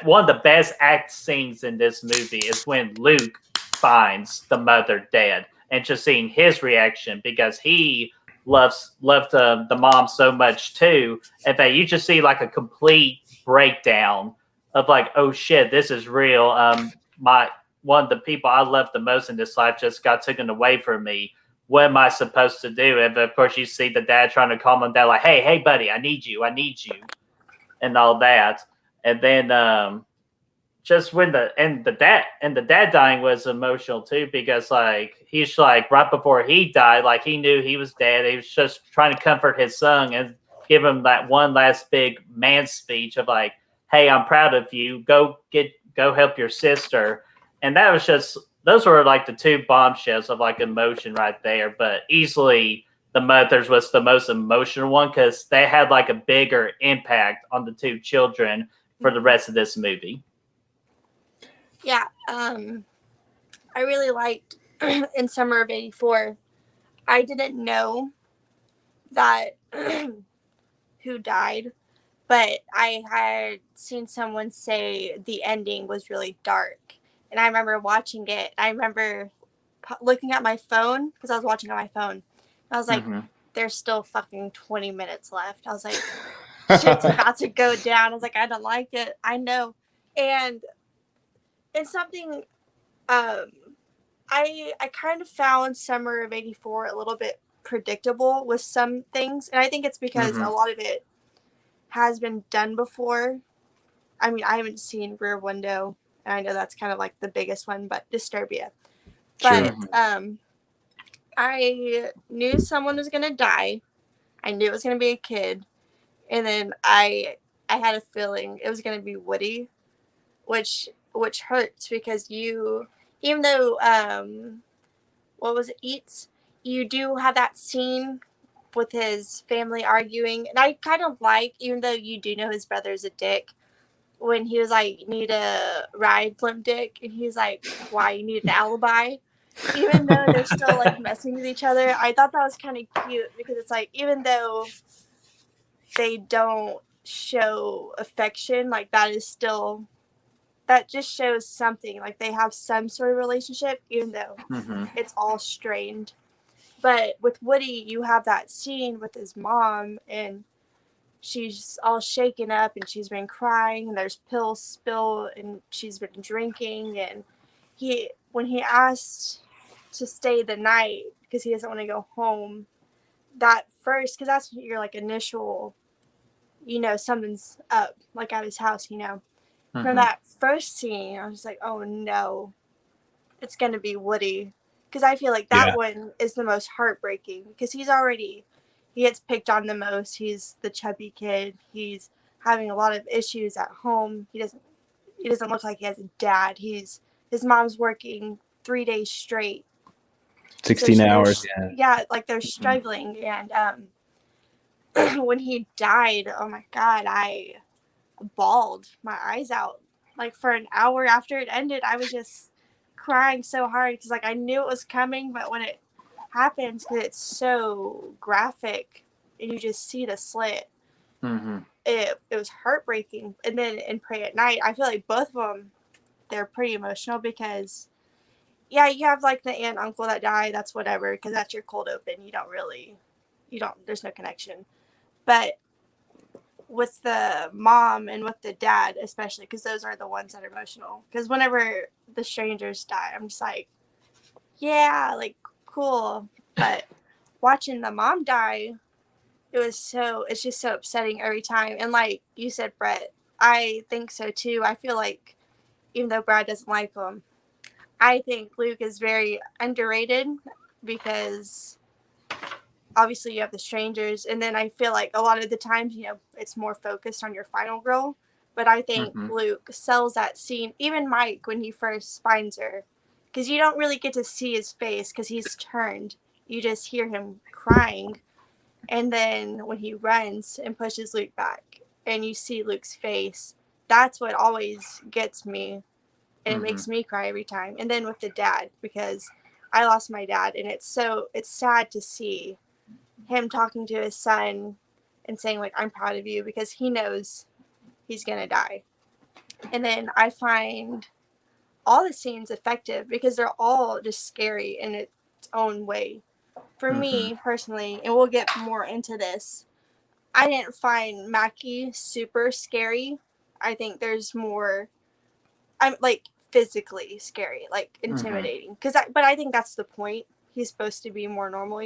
Speaker 8: one of the best act scenes in this movie is when Luke finds the mother dead, and just seeing his reaction, because he loved the mom so much too, and that you just see like a complete breakdown of like, oh shit, this is real. One of the people I loved the most in this life just got taken away from me. What am I supposed to do? And of course, you see the dad trying to calm him down, like, hey, buddy, I need you, and all that. And then just when the dad dying was emotional too, because like he's like right before he died, like he knew he was dead. He was just trying to comfort his son and give him that one last big man speech of like, hey, I'm proud of you. Go help your sister. And that was those were like the 2 bombshells of like emotion right there. But easily the mother's was the most emotional one, because they had like a bigger impact on the 2 children for the rest of this movie.
Speaker 9: Yeah, I really liked in Summer of '84. I didn't know that who died, but I had seen someone say the ending was really dark, and I remember watching it. I remember looking at my phone, because I was watching on my phone. I was like, there's still fucking 20 minutes left. I was like, shit's about to go down. I was like, I don't like it. I know. And it's something I kind of found Summer of '84 a little bit predictable with some things. And I think it's because a lot of it has been done before. I mean, I haven't seen Rear Window, and I know that's kind of like the biggest one, but Disturbia. But I knew someone was going to die. I knew it was going to be a kid. And then I had a feeling it was going to be Woody, which hurts, because even though what was it, Eats, you do have that scene with his family arguing, and I kind of like, even though you do know his brother's a dick, when he was like, need a ride, Limp Dick, and he's like, why, you need an alibi? Even though they're still like messing with each other, I thought that was kind of cute, because it's like, even though they don't show affection, like that is still, that just shows something, like they have some sort of relationship, even though it's all strained. But with Woody, you have that scene with his mom, and she's all shaken up, and she's been crying, and there's pills spilled, and she's been drinking, and when he asked to stay the night because he doesn't want to go home, that first, because that's your like initial, something's up, like at his house, From that first scene, I was like, oh no, it's going to be Woody. Because I feel like that one is the most heartbreaking, because he gets picked on the most. He's the chubby kid. He's having a lot of issues at home. He doesn't look like he has a dad. His mom's working 3 days straight.
Speaker 7: 16 hours.
Speaker 9: Yeah, like they're struggling. And when he died, oh my God, I bawled my eyes out. Like for an hour after it ended, I was just crying so hard because like I knew it was coming, but when it happens, because it's so graphic and you just see the slit, it was heartbreaking. And then in Pray at Night, I feel like both of them, they're pretty emotional because you have like the aunt, uncle that die, that's whatever, because that's your cold open. There's no connection. But with the mom and with the dad, especially, because those are the ones that are emotional. Because whenever the strangers die, I'm just like, yeah, like cool. But watching the mom die, it's just so upsetting every time. And like you said, Brett, I think so too. I feel like even though Brad doesn't like him, I think Luke is very underrated because obviously you have the strangers, and then I feel like a lot of the times, it's more focused on your final girl. But I think Luke sells that scene, even Mike, when he first finds her, because you don't really get to see his face because he's turned. You just hear him crying. And then when he runs and pushes Luke back and you see Luke's face, that's what always gets me. And it makes me cry every time. And then with the dad, because I lost my dad, and it's sad to see him talking to his son and saying like, I'm proud of you, because he knows he's going to die. And then I find all the scenes effective because they're all just scary in its own way. For me personally, and we'll get more into this, I didn't find Mackie super scary. I think there's more, I'm like physically scary, like intimidating. But I think that's the point. He's supposed to be more normal,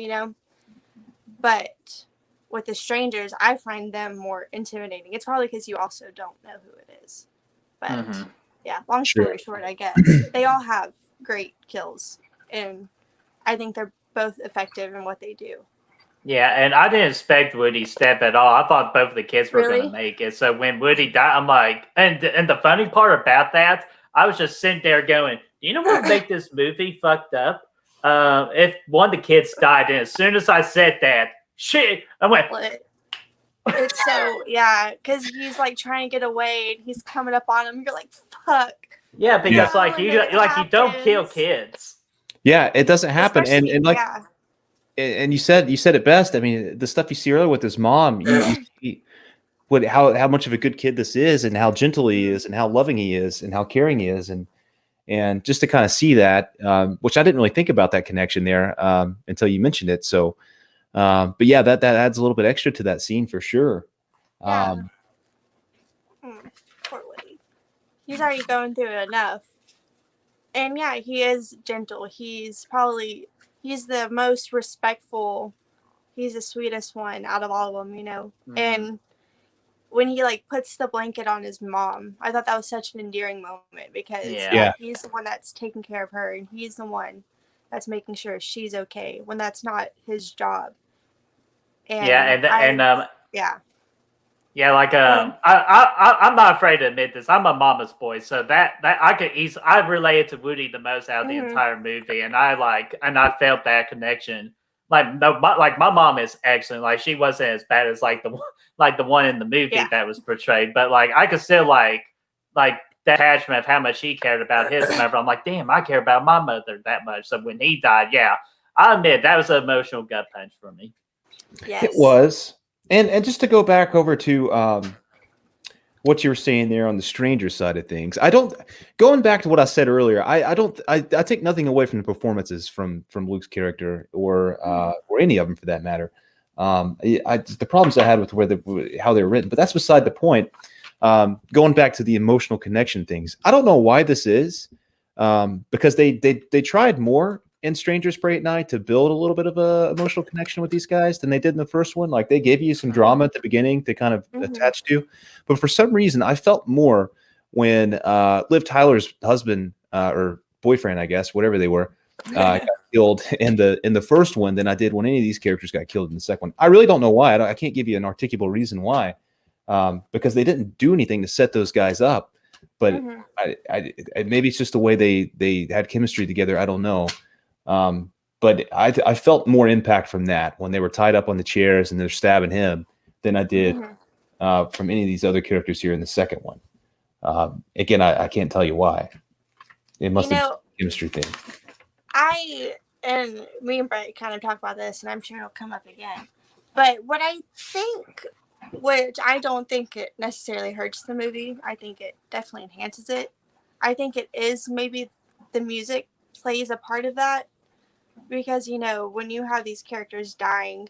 Speaker 9: But with the strangers, I find them more intimidating. It's probably because you also don't know who it is. But yeah, long story short, I guess they all have great kills, and I think they're both effective in what they do.
Speaker 8: Yeah, and I didn't expect Woody's death at all. I thought both of the kids were going to make it. So when Woody died, I'm like, and the funny part about that, I was just sitting there going, do you know what would make this movie fucked up? If one of the kids died, and as soon as I said that, shit, I went.
Speaker 9: It's so, yeah, because he's like trying to get away, and he's coming up on him. You're like, fuck.
Speaker 8: Yeah, because you don't kill kids.
Speaker 7: Yeah, it doesn't happen. And you said it best. I mean, the stuff you see earlier with his mom, you see how much of a good kid this is, and how gentle he is, and how loving he is, and how caring he is, and just to kind of see that, which I didn't really think about that connection there until you mentioned it. So, but yeah, that adds a little bit extra to that scene for sure.
Speaker 9: Yeah. Poor Woody. He's already going through it enough. And yeah, he is gentle. He's the most respectful. He's the sweetest one out of all of them, And when he like puts the blanket on his mom, I thought that was such an endearing moment because he's the one that's taking care of her, and he's the one that's making sure she's okay when that's not his job. And I'm not afraid to admit this. I'm a mama's boy, so that I related to Woody the most out of the entire movie, and I felt that connection. My mom is excellent. Like, she wasn't as bad as like the one in the movie that was portrayed, but like I could still like the attachment of how much he cared about his mother. I'm like, damn, I care about my mother that much. So when he died, I admit that was an emotional gut punch for me. Yes.
Speaker 7: It was. And just to go back over to what you were saying there on the stranger side of things, going back to what I said earlier, I take nothing away from the performances from Luke's character or any of them for that matter. The problems I had with how they were written, but that's beside the point. Going back to the emotional connection things, I don't know why this is, because they tried more in Strangers Pray at Night to build a little bit of a emotional connection with these guys than they did in the first one. Like they gave you some drama at the beginning to kind of attach to, but for some reason I felt more when Liv Tyler's husband or boyfriend, I guess, whatever they were, got killed in the first one than I did when any of these characters got killed in the second one. I really don't know why. I can't give you an articulable reason why, because they didn't do anything to set those guys up. But maybe it's just the way they had chemistry together. I don't know. But I felt more impact from that when they were tied up on the chairs and they're stabbing him than I did from any of these other characters here in the second one. Again, I can't tell you why. It must have been a chemistry thing.
Speaker 9: And me and Brett kind of talk about this, and I'm sure it'll come up again. But what I think, which I don't think it necessarily hurts the movie, I think it definitely enhances it. I think it is maybe the music plays a part of that, because when you have these characters dying,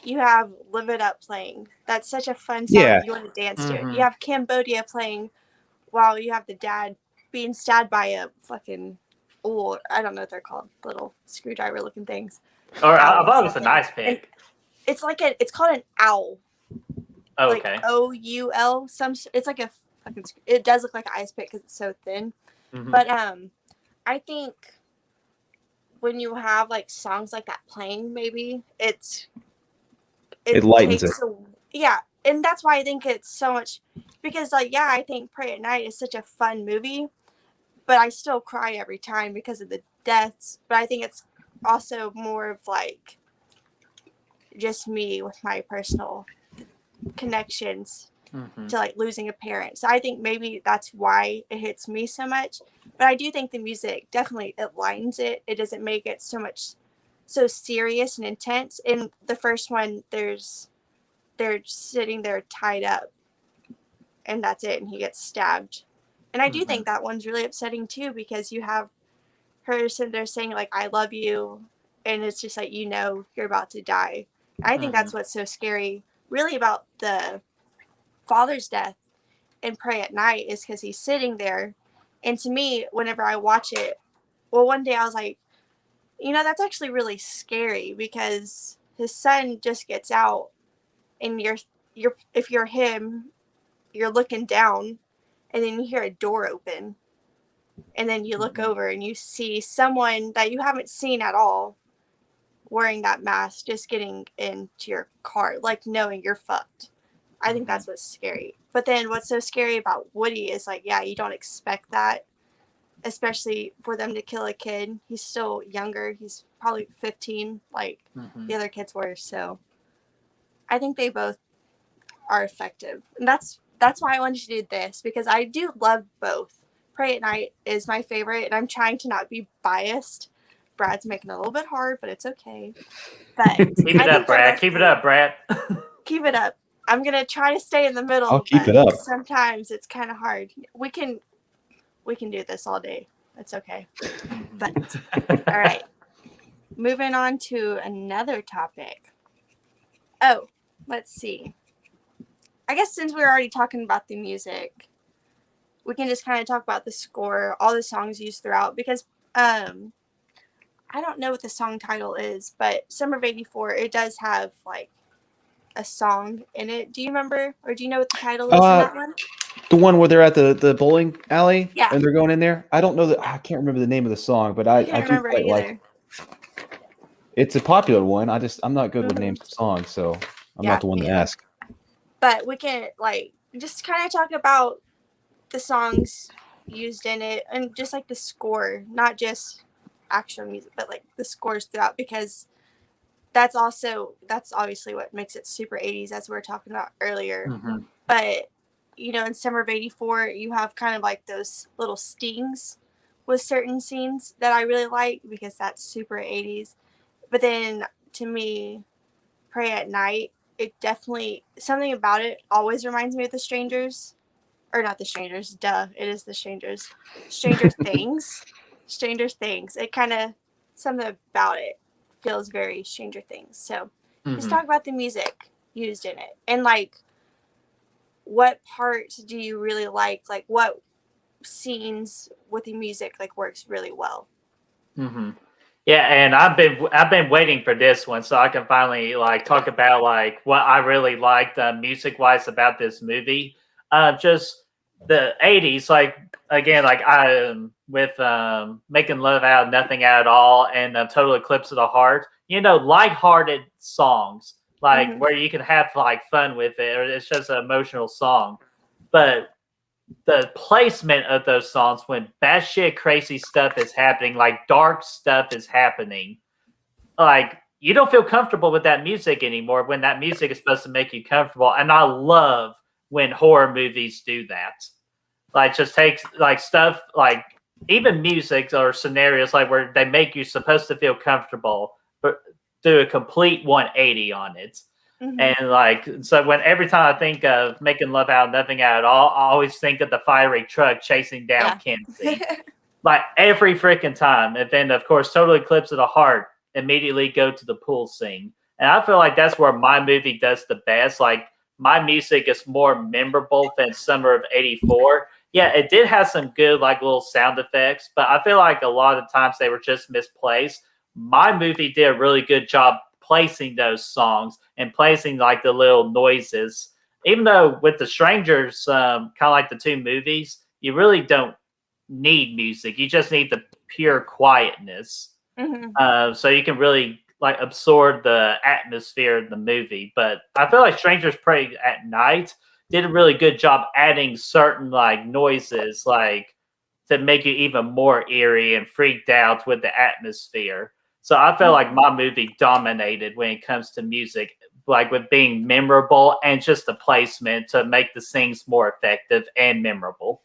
Speaker 9: you have Live It Up playing. That's such a fun song.
Speaker 7: Yeah.
Speaker 9: You want to dance to it. You have Cambodia playing while you have the dad being stabbed by a fucking I don't know what they're called, little screwdriver looking things.
Speaker 8: Or I thought it was a nice pick.
Speaker 9: It's called an owl.
Speaker 8: Oh, okay.
Speaker 9: Like OUL. It's like a fucking. It does look like an ice pick because it's so thin. But I think when you have like songs like that playing, maybe it
Speaker 7: lightens it.
Speaker 9: Yeah, and that's why I think it's so much, because I think Pray at Night is such a fun movie, but I still cry every time because of the deaths. But I think it's also more of like just me with my personal connections to like losing a parent. So I think maybe that's why it hits me so much. But I do think the music definitely, it lightens it. It doesn't make it so serious and intense. In the first one, they're sitting there tied up, and that's it, and he gets stabbed. And I do think that one's really upsetting too, because you have her sitting there saying like, I love you, and it's just like, you're about to die. I think that's what's so scary really about the father's death in Pray at Night, is because he's sitting there. And to me, whenever I watch it, one day I was like, that's actually really scary, because his son just gets out, and if you're him, you're looking down, and then you hear a door open, and then you look over and you see someone that you haven't seen at all wearing that mask just getting into your car, like knowing you're fucked. I think that's what's scary. But then what's so scary about Woody is like, you don't expect that, especially for them to kill a kid. He's still younger. He's probably 15, like the other kids were. So I think they both are effective. And that's why I wanted to do this, because I do love both. Pray at Night is my favorite, and I'm trying to not be biased. Brad's making it a little bit hard, but it's okay. But
Speaker 8: keep it up, Brad. Keep it up, Brad.
Speaker 9: Keep it up. I'm gonna try to stay in the middle.
Speaker 7: I'll keep it up.
Speaker 9: Sometimes it's kind of hard. We can do this all day. It's okay. But all right. Moving on to another topic. Oh, let's see. I guess since we're already talking about the music, we can just kind of talk about the score, all the songs used throughout, because I don't know what the song title is, but Summer of '84, it does have like a song in it. Do you remember, or do you know what the title is in that one?
Speaker 7: The one where they're at the bowling alley,
Speaker 9: Yeah,
Speaker 7: and they're going in there. I don't know I can't remember the name of the song, but I do quite like. It's a popular one. I'm not good with names of songs, so I'm not the one to ask.
Speaker 9: But we can like just kind of talk about the songs used in it, and just like the score, not just actual music, but like the scores throughout, because that's obviously what makes it super 80s, as we were talking about earlier. But in Summer of '84, you have kind of like those little stings with certain scenes that I really like, because that's super 80s. But then to me, Pray at Night it definitely, something about it always reminds me of The Strangers. Or not The Strangers, duh, it is The Strangers. Stranger Things. Stranger Things. It kind of, something about it feels very Stranger Things. So just talk about the music used in it. And like, what parts do you really like? Like, what scenes with the music like works really well?
Speaker 8: Yeah, and I've been waiting for this one so I can finally like talk about like what I really liked music wise about this movie. Just the '80s, like again, like I with making love out of nothing at all and Total Eclipse of the Heart. You know, lighthearted songs like where you can have like fun with it, or it's just an emotional song, but the placement of those songs when batshit crazy stuff is happening, like dark stuff is happening, like you don't feel comfortable with that music anymore when that music is supposed to make you comfortable. And I love when horror movies do that. Like just takes like stuff like even music or scenarios like where they make you supposed to feel comfortable, but do a complete 180 on it. And like, so when every time I think of making love out of nothing at all, I always think of the fiery truck chasing down Kenzie. Like every freaking time. And then of course, Total Eclipse of the Heart, immediately go to the pool scene. And I feel like that's where my movie does the best. Like my music is more memorable than Summer of '84. Yeah, it did have some good like little sound effects, but I feel like a lot of times they were just misplaced. My movie did a really good job placing those songs and placing like the little noises. Even though with The Strangers, kind of like the two movies, you really don't need music. You just need the pure quietness. So you can really like absorb the atmosphere of the movie. But I feel like Strangers Prey at Night did a really good job adding certain like noises like to make you even more eerie and freaked out with the atmosphere. So I feel like my movie dominated when it comes to music, like with being memorable and just the placement to make the scenes more effective and memorable.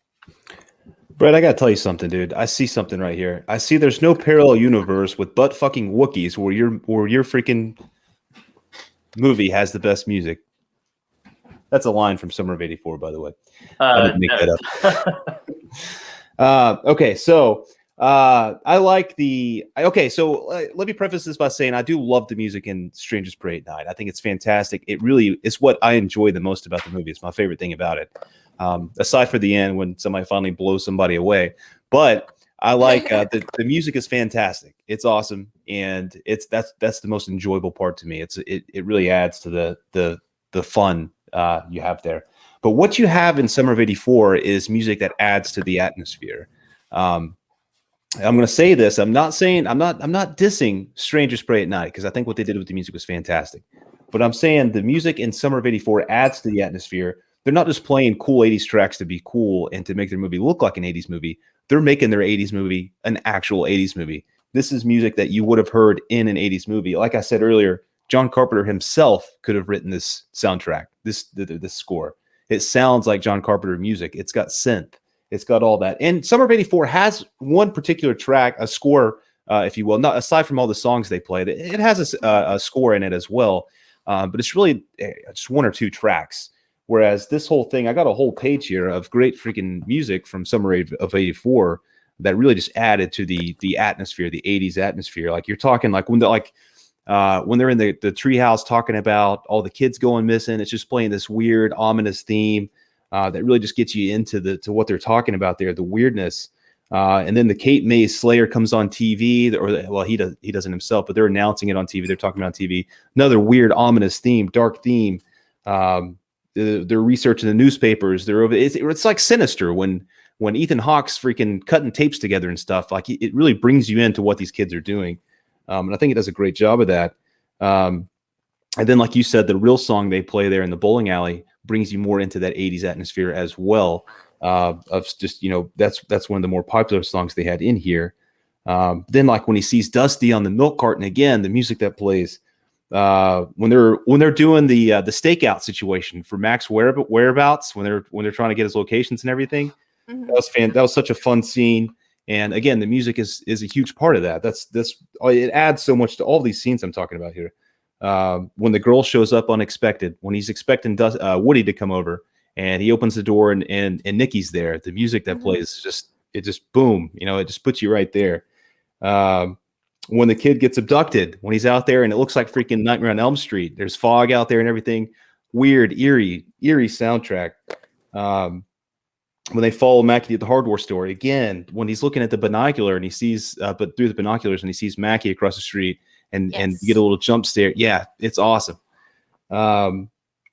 Speaker 7: Brett, I gotta tell you something, dude. I see something right here. I see there's no parallel universe with butt fucking Wookiees where your freaking movie has the best music. That's a line from Summer of '84, by the way. I didn't make that up. Okay, so I like the. Okay, so let me preface this by saying I do love the music in Strangers Prey at Night. I think it's fantastic. It really is what I enjoy the most about the movie. It's my favorite thing about it. Aside for the end when somebody finally blows somebody away, but I like the music is fantastic. It's awesome, and that's the most enjoyable part to me. It really adds to the fun you have there. But what you have in Summer of '84 is music that adds to the atmosphere. I'm going to say this. I'm not dissing Strangers Prey at Night because I think what they did with the music was fantastic. But I'm saying the music in Summer of '84 adds to the atmosphere. They're not just playing cool 80s tracks to be cool and to make their movie look like an 80s movie. They're making their 80s movie an actual 80s movie. This is music that you would have heard in an 80s movie. Like I said earlier, John Carpenter himself could have written this soundtrack, this score. It sounds like John Carpenter music. It's got synth. It's got all that. And Summer of '84 has one particular track, a score, if you will, not aside from all the songs they played. It has a score in it as well, but it's really just one or two tracks. Whereas this whole thing, I got a whole page here of great freaking music from Summer of '84 that really just added to the atmosphere, the '80s atmosphere. Like you're talking like when they're in the treehouse talking about all the kids going missing, it's just playing this weird ominous theme that really just gets you into what they're talking about there, the weirdness. And then the Kate Mays Slayer comes on TV, he doesn't himself, but they're announcing it on TV. They're talking about TV. Another weird ominous theme, dark theme. They're researching the newspapers. It's like Sinister when Ethan Hawke's freaking cutting tapes together and stuff. Like it really brings you into what these kids are doing, and I think it does a great job of that. And then, like you said, the real song they play there in the bowling alley brings you more into that '80s atmosphere as well. Of just that's one of the more popular songs they had in here. Then, like when he sees Dusty on the milk carton again, the music that plays. When they're doing the stakeout situation for Mac's whereabouts, when they're trying to get his locations and everything, that was such a fun scene. And again, the music is a huge part of that. It adds so much to all these scenes I'm talking about here. when the girl shows up unexpected, when he's expecting Woody to come over, and he opens the door and Nikki's there. The music that plays just boom, it just puts you right there. When the kid gets abducted, when he's out there and it looks like freaking Nightmare on Elm Street, there's fog out there and everything. Weird, eerie soundtrack. When they follow Mackie at the hardware store, again, when he's looking at the binocular and he sees, but through the binoculars, and he sees Mackie across the street, and you get a little jump scare. Yeah, it's awesome. And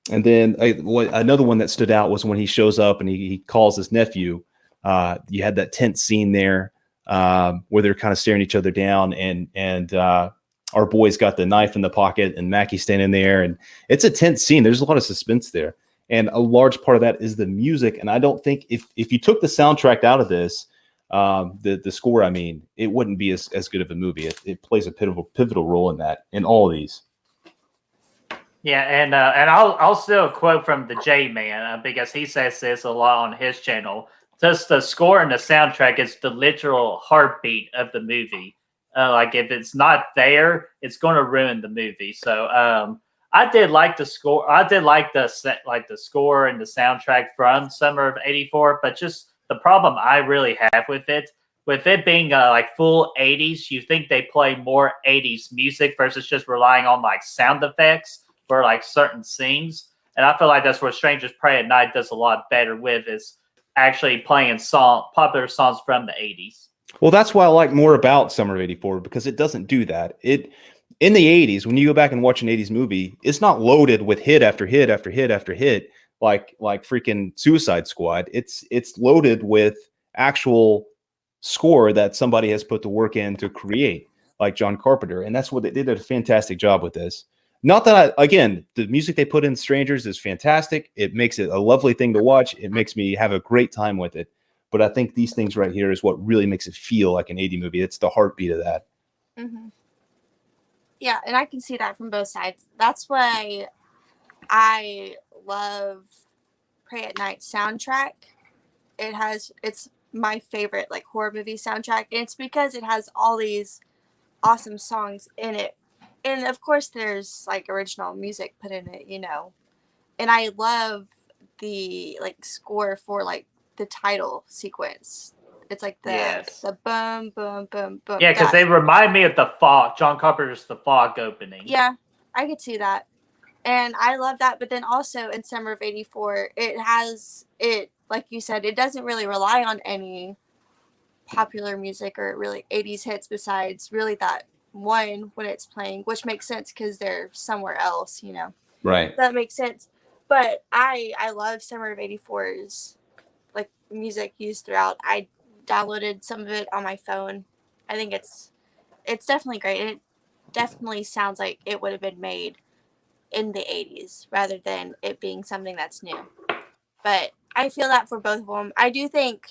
Speaker 7: then another one that stood out was when he shows up and he calls his nephew. You had that tense scene there where they're kind of staring each other down, and our boy's got the knife in the pocket, and Mackie's standing there, and it's a tense scene. There's a lot of suspense there, and a large part of that is the music. And I don't think if you took the soundtrack out of this, the score, I mean, it wouldn't be as good of a movie. It plays a pivotal role in that, in all of these.
Speaker 8: Yeah, and I'll steal a quote from the J Man because he says this a lot on his channel. Just the score and the soundtrack is the literal heartbeat of the movie. Like if it's not there, it's going to ruin the movie. So I did like the score. I did like the score and the soundtrack from Summer of '84. But just the problem I really have with it being like full '80s, you think they play more '80s music versus just relying on like sound effects for like certain scenes. And I feel like that's where Strangers Pray at Night does a lot better with, is actually playing popular songs from the '80s.
Speaker 7: Well, that's why I like more about Summer of '84, because it doesn't do that. In the '80s, when you go back and watch an '80s movie, it's not loaded with hit after hit after hit after hit like freaking Suicide Squad. It's loaded with actual score that somebody has put the work in to create, like John Carpenter, and that's what they did a fantastic job with this. Not that again, the music they put in Strangers is fantastic. It makes it a lovely thing to watch. It makes me have a great time with it. But I think these things right here is what really makes it feel like an '80s movie. It's the heartbeat of that.
Speaker 9: Mm-hmm. Yeah, and I can see that from both sides. That's why I love Pray at Night soundtrack. It's my favorite like horror movie soundtrack, and it's because it has all these awesome songs in it. And of course there's like original music put in it, And I love the like score for like the title sequence. It's like the boom, boom, boom, boom.
Speaker 8: Yeah, because they remind me of the Fog, John Carpenter's The Fog opening.
Speaker 9: Yeah, I could see that. And I love that. But then also in Summer of '84, like you said, it doesn't really rely on any popular music or really '80s hits besides really that one when it's playing, which makes sense because they're somewhere else,
Speaker 7: Right.
Speaker 9: That makes sense. But I love Summer of '84's like music used throughout. I downloaded some of it on my phone. I think it's definitely great. It definitely sounds like it would have been made in the '80s rather than it being something that's new. But I feel that for both of them. I do think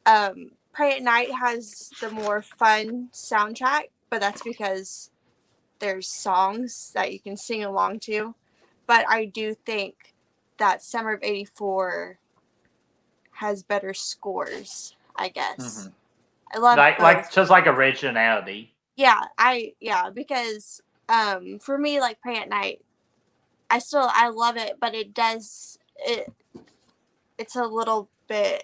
Speaker 9: Pray at Night has the more fun soundtrack, but that's because there's songs that you can sing along to. But I do think that Summer of '84 has better scores, I guess. I love
Speaker 8: like just like originality.
Speaker 9: Yeah, because for me, like Pray at Night, I love it, but it's a little bit,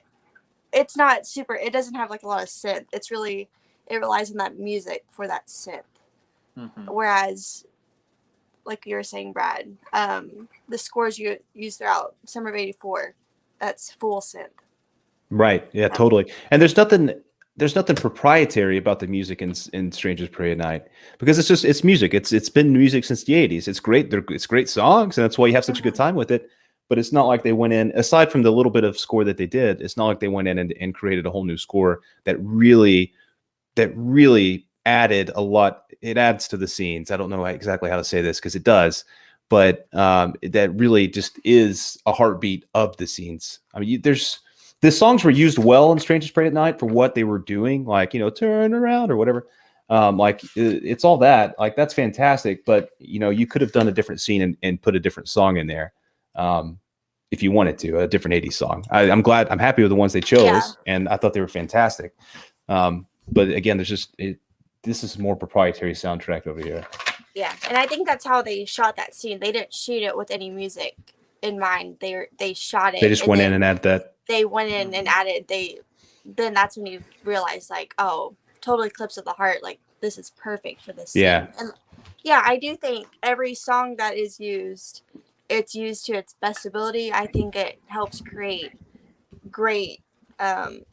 Speaker 9: it's not super, it doesn't have like a lot of synth. It relies on that music for that synth. Whereas, like you were saying, Brad, the scores you use throughout Summer of '84, that's full synth.
Speaker 7: Right. Yeah, totally. And there's nothing proprietary about the music in Strangers Pray at Night, because it's music. It's been music since the '80s. It's great. It's great songs, and that's why you have such a good time with it. But it's not like they went in, aside from the little bit of score that they did, it's not like they went in and created a whole new score that really added a lot. It adds to the scenes. I don't know exactly how to say this because it does, but that really just is a heartbeat of the scenes. I mean, the songs were used well in Strangers Pray at Night for what they were doing, like, turn around or whatever. It's all that, like, that's fantastic. But, you could have done a different scene and put a different song in there. If you wanted to, a different '80s song. I'm happy with the ones they chose, and I thought they were fantastic. But again, there's just this is more proprietary soundtrack over here.
Speaker 9: Yeah, and I think that's how they shot that scene. They didn't shoot it with any music in mind. They shot it.
Speaker 7: They just went in and added that.
Speaker 9: They went in and added. Then that's when you realize, like, oh, Total Eclipse of the Heart. Like, this is perfect for this.
Speaker 7: Yeah.
Speaker 9: Scene. And yeah, I do think every song that is used, it's used to its best ability. I think it helps create great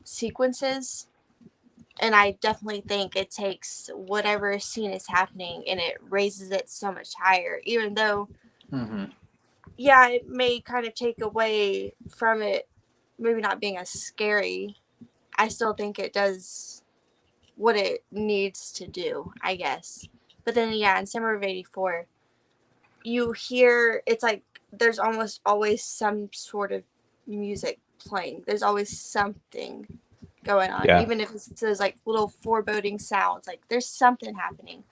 Speaker 9: sequences. And I definitely think it takes whatever scene is happening and it raises it so much higher, even though, yeah, it may kind of take away from it, maybe not being as scary. I still think it does what it needs to do, I guess. But then, yeah, in Summer of '84, you hear, it's like there's almost always some sort of music playing. There's always something going on, even if it's those like little foreboding sounds, like there's something happening.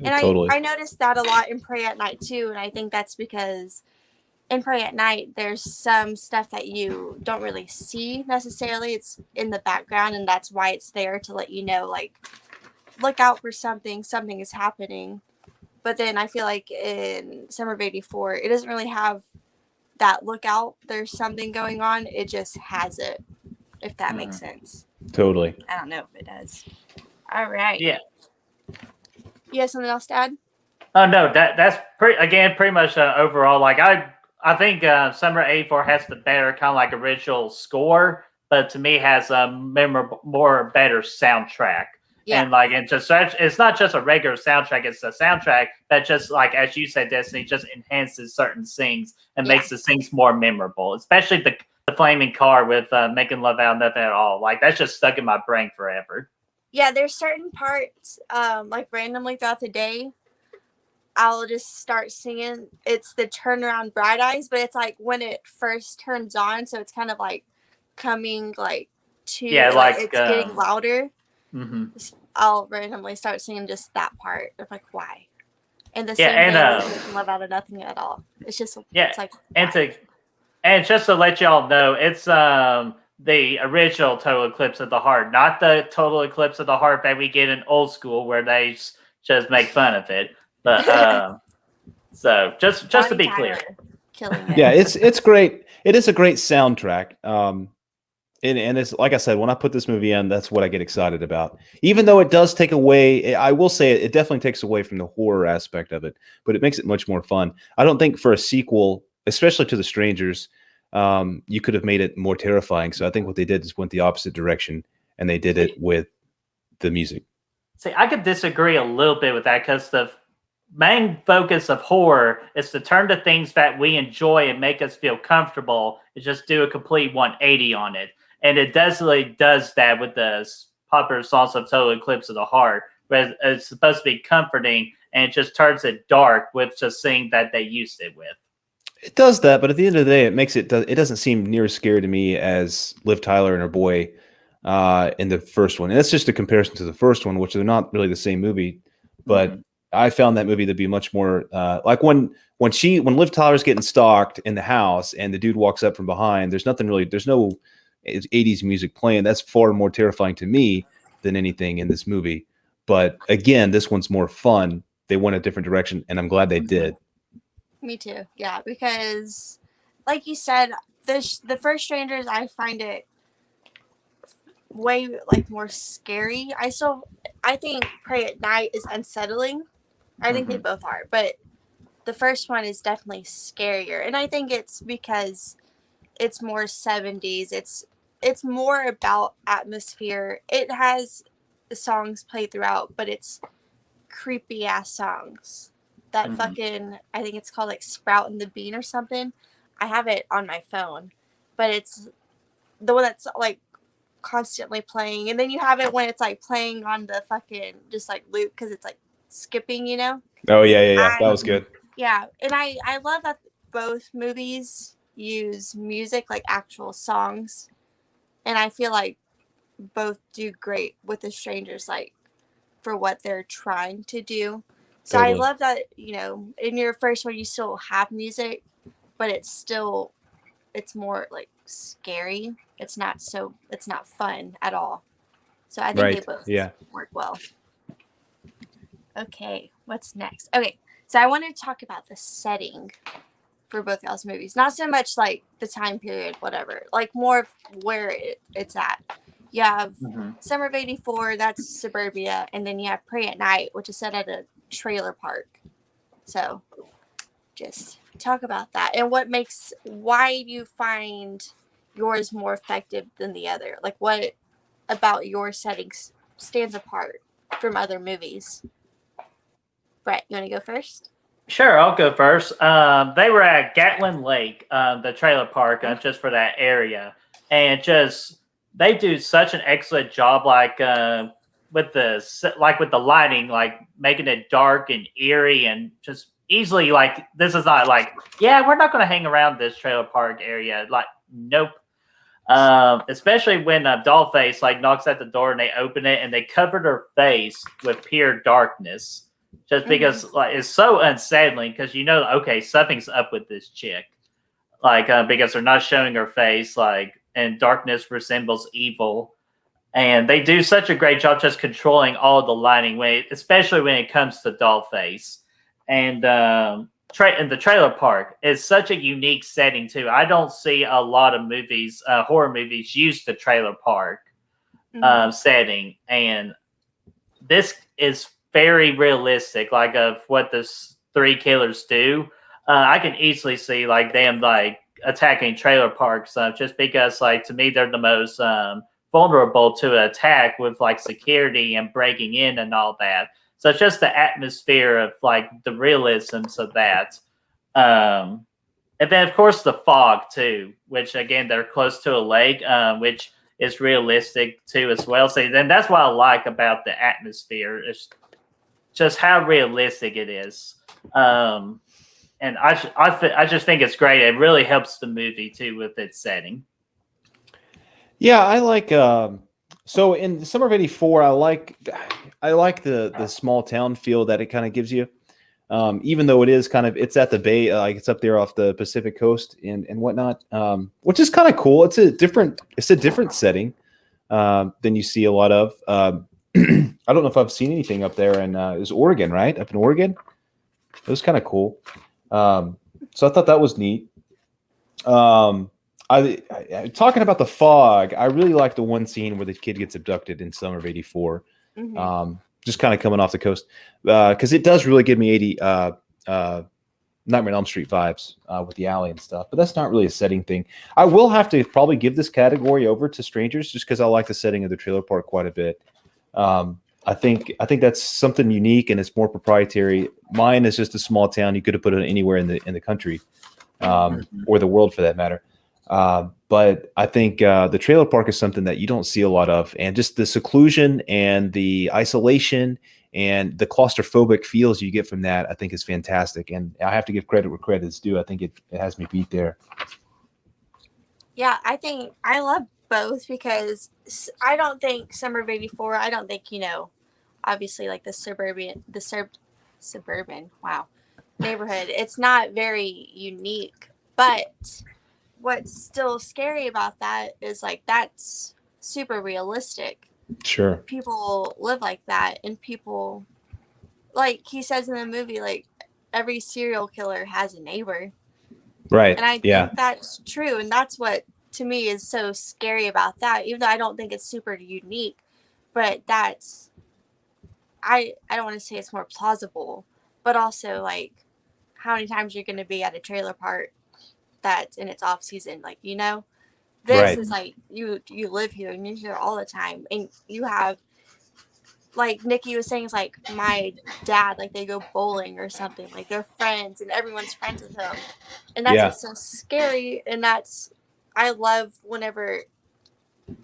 Speaker 9: And
Speaker 7: Totally.
Speaker 9: I noticed that a lot in Pray at Night too, and I think that's because in Pray at Night there's some stuff that you don't really see necessarily. It's in the background, and that's why it's there to let you know, like, look out for something is happening. But then I feel like in Summer of '84 it doesn't really have that lookout, there's something going on, it just has it, if that makes sense.
Speaker 7: Totally.
Speaker 9: I don't know if it does. All right.
Speaker 8: Yeah.
Speaker 9: You have something else to add?
Speaker 8: Oh no, that's pretty much overall. Like I think Summer '84 has the better kind of like original score, but to me has a more better soundtrack.
Speaker 9: Yeah.
Speaker 8: And like it's not just a regular soundtrack; it's a soundtrack that just, like as you said, Destiny, just enhances certain scenes and makes the scenes more memorable. Especially the flaming car with making love out of nothing at all. Like that's just stuck in my brain forever.
Speaker 9: Yeah, there's certain parts, like randomly throughout the day, I'll just start singing. It's the Turnaround Bright Eyes, but it's like when it first turns on, so it's kind of like coming like to it's getting louder. I'll randomly start singing just that part. I'm like, why? And the same thing with Making Love Out of Nothing at all. It's just it's like
Speaker 8: and just to let y'all know, it's the original Total Eclipse of the Heart, not the Total Eclipse of the Heart that we get in old school where they just make fun of it. But so just to be clear,
Speaker 9: killing it.
Speaker 7: Yeah, it's great. It is a great soundtrack. And it's like I said, when I put this movie on, that's what I get excited about. Even though it does take away, I will say it definitely takes away from the horror aspect of it, but it makes it much more fun. I don't think for a sequel, especially to The Strangers, you could have made it more terrifying. So I think what they did is went the opposite direction, and they did it with the music.
Speaker 8: See, I could disagree a little bit with that because the main focus of horror is to turn to things that we enjoy and make us feel comfortable and just do a complete 180 on it. And it definitely does that with the popular songs of Total Eclipse of the Heart, where it's supposed to be comforting, and it just turns it dark with just things that they used it with.
Speaker 7: It does that, but at the end of the day, it doesn't seem near as scary to me as Liv Tyler and her boy in the first one. And that's just a comparison to the first one, which they're not really the same movie. But I found that movie to be much more like when Liv Tyler's getting stalked in the house and the dude walks up from behind. There's no 80s music playing. That's far more terrifying to me than anything in this movie. But again, this one's more fun. They went a different direction, and I'm glad they did.
Speaker 9: Me too. Yeah, because like you said, the first Strangers, I find it way like more scary. I think Pray at Night is unsettling. I think they both are, but the first one is definitely scarier, and I think it's because it's more 70s. It's more about atmosphere. It has songs played throughout, but it's creepy ass songs. That fucking, I think it's called like Sprout and the Bean or something. I have it on my phone, but it's the one that's like constantly playing. And then you have it when it's like playing on the fucking just like loop because it's like skipping, you know?
Speaker 7: Oh yeah. That was good.
Speaker 9: Yeah, and I love that both movies use music, like actual songs, and I feel like both do great with The Strangers, like for what they're trying to do. So totally. I love that, in your first one you still have music, but it's more like scary. It's not fun at all. So I think they both work well. Okay, what's next? Okay, so I want to talk about the setting for both y'all's movies. Not so much like the time period, whatever. Like more of where it's at. You have Summer of '84, that's suburbia, and then you have Pray at Night, which is set at a trailer park. So, just talk about that and why do you find yours more effective than the other? Like, what about your settings stands apart from other movies? Brett, you want to go first?
Speaker 8: Sure, I'll go first. They were at Gatlin Lake, the trailer park, just for that area, and just they do such an excellent job, like with the lighting, like making it dark and eerie, and just easily like this is not like we're not going to hang around this trailer park area. Like nope. Especially when Dollface like knocks at the door and they open it and they covered her face with pure darkness. Just because like it's so unsettling because okay, something's up with this chick, like because they're not showing her face, like, and darkness resembles evil, and they do such a great job just controlling all of the lighting, especially when it comes to Dollface, and in the trailer park is such a unique setting too. I don't see a lot of movies, horror movies, use the trailer park setting, and this is very realistic, like of what the three killers do. I can easily see like them like attacking trailer parks, just because like to me they're the most vulnerable to an attack with like security and breaking in and all that. So it's just the atmosphere of like the realisms of that. And then of course the fog too, which again they're close to a lake, which is realistic too as well. So then that's what I like about the atmosphere. It's just how realistic it is. And I just think it's great. It really helps the movie too with its setting.
Speaker 7: Yeah, I like so in the summer of '84, I like the small town feel that it kind of gives you. Even though it's at the bay, like it's up there off the Pacific coast and whatnot, which is kind of cool. It's a different setting than you see a lot of. I don't know if I've seen anything up there in it was Oregon, right? Up in Oregon. It was kind of cool. So I thought that was neat. I talking about the fog, I really like the one scene where the kid gets abducted in summer of '84. Just kind of coming off the coast, because it does really give me Nightmare on Elm Street vibes with the alley and stuff. But that's not really a setting thing. I will have to probably give this category over to Strangers just because I like the setting of the trailer park quite a bit. I think that's something unique and it's more proprietary. Mine is just a small town. You could have put it anywhere in the country, or the world for that matter. But I think the trailer park is something that you don't see a lot of, and just the seclusion and the isolation and the claustrophobic feels you get from that, I think is fantastic. And I have to give credit where credit is due. I think it has me beat there.
Speaker 9: Yeah, I think I love both because I don't think Summer of '84, I don't think, obviously like the suburban neighborhood, it's not very unique, but what's still scary about that is like that's super realistic.
Speaker 7: Sure.
Speaker 9: People live like that, and people, like he says in the movie, like every serial killer has a neighbor.
Speaker 7: Right.
Speaker 9: And I think that's true, and that's what to me is so scary about that, even though I don't think it's super unique, but that's I don't want to say it's more plausible, but also like how many times you're going to be at a trailer park that's in its off season, like this is like you live here and you're here all the time, and you have, like Nikki was saying, it's like my dad, like they go bowling or something, like they're friends and everyone's friends with them, and that's what's so scary. And I love whenever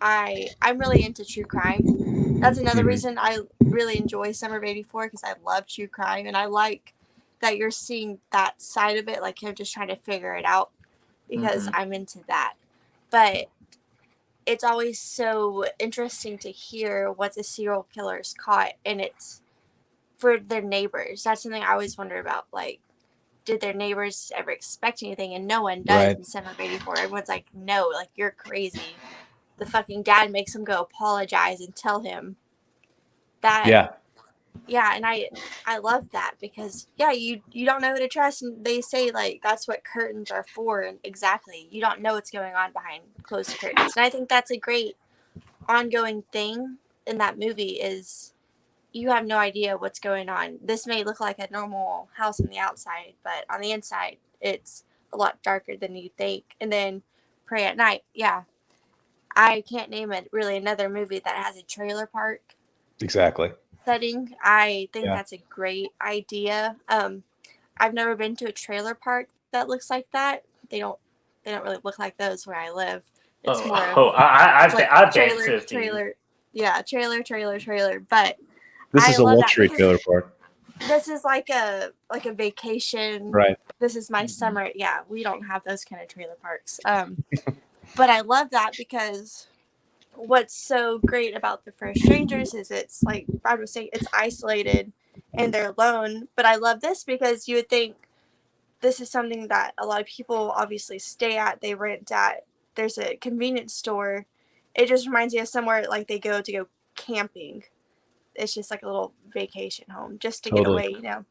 Speaker 9: I'm really into true crime. That's another reason I really enjoy Summer of '84, because I love true crime, and I like that you're seeing that side of it, like him just trying to figure it out, because I'm into that. But it's always so interesting to hear once a serial killer is caught, and it's for their neighbors. That's something I always wonder about. Like, did their neighbors ever expect anything? And no one does in Summer of '84. Everyone's like, no, like, you're crazy. The fucking dad makes him go apologize and tell him that Yeah, and I love that because yeah, you don't know who to trust, and they say like that's what curtains are for, and exactly, you don't know what's going on behind closed curtains, and I think that's a great ongoing thing in that movie is you have no idea what's going on. This may look like a normal house on the outside, but on the inside, it's a lot darker than you think. And then Pray at Night, yeah, I can't name it really another movie that has a trailer park
Speaker 7: Exactly.
Speaker 9: setting. I think
Speaker 7: Yeah.
Speaker 9: that's a great idea. I've never been to a trailer park that looks like that. They don't really look like those where I live. It's more of like
Speaker 8: I've been
Speaker 9: trailer,
Speaker 8: to a few.
Speaker 9: trailer, yeah, trailer. But
Speaker 7: This
Speaker 9: I
Speaker 7: is a
Speaker 9: love that
Speaker 7: luxury
Speaker 9: because
Speaker 7: trailer park.
Speaker 9: this is like a vacation.
Speaker 7: Right.
Speaker 9: This is my summer. Yeah, we don't have those kind of trailer parks. But I love that because what's so great about the First Strangers is it's like Brad was saying, it's isolated and they're alone. But I love this because you would think this is something that a lot of people obviously stay at, they rent at. There's a convenience store. It just reminds me of somewhere like they go to go camping. It's just like a little vacation home just to get
Speaker 7: Totally.
Speaker 9: away, you know.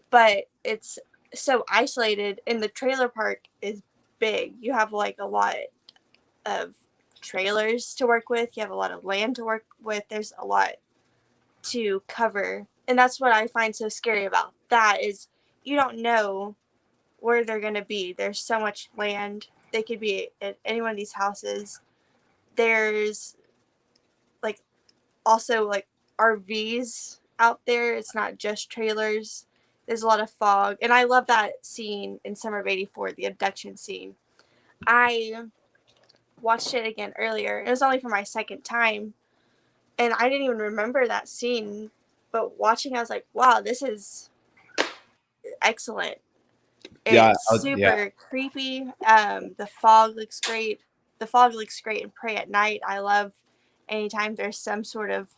Speaker 9: But it's so isolated, and the trailer park is big. You have like a lot of trailers to work with. You have a lot of land to work with. There's a lot to cover, and that's what I find so scary about that is you don't know where they're going to be. There's so much land. They could be at any one of these houses. There's like also like RVs out there. It's not just trailers. There's a lot of fog. And I love that scene in Summer of 84, the abduction scene. I watched it again earlier. It was only for my second time. And I didn't even remember that scene. But watching, I was like, wow, this is excellent.
Speaker 7: Yeah,
Speaker 9: It's super creepy. The fog looks great. The fog looks great in Pray at Night. I love anytime there's some sort of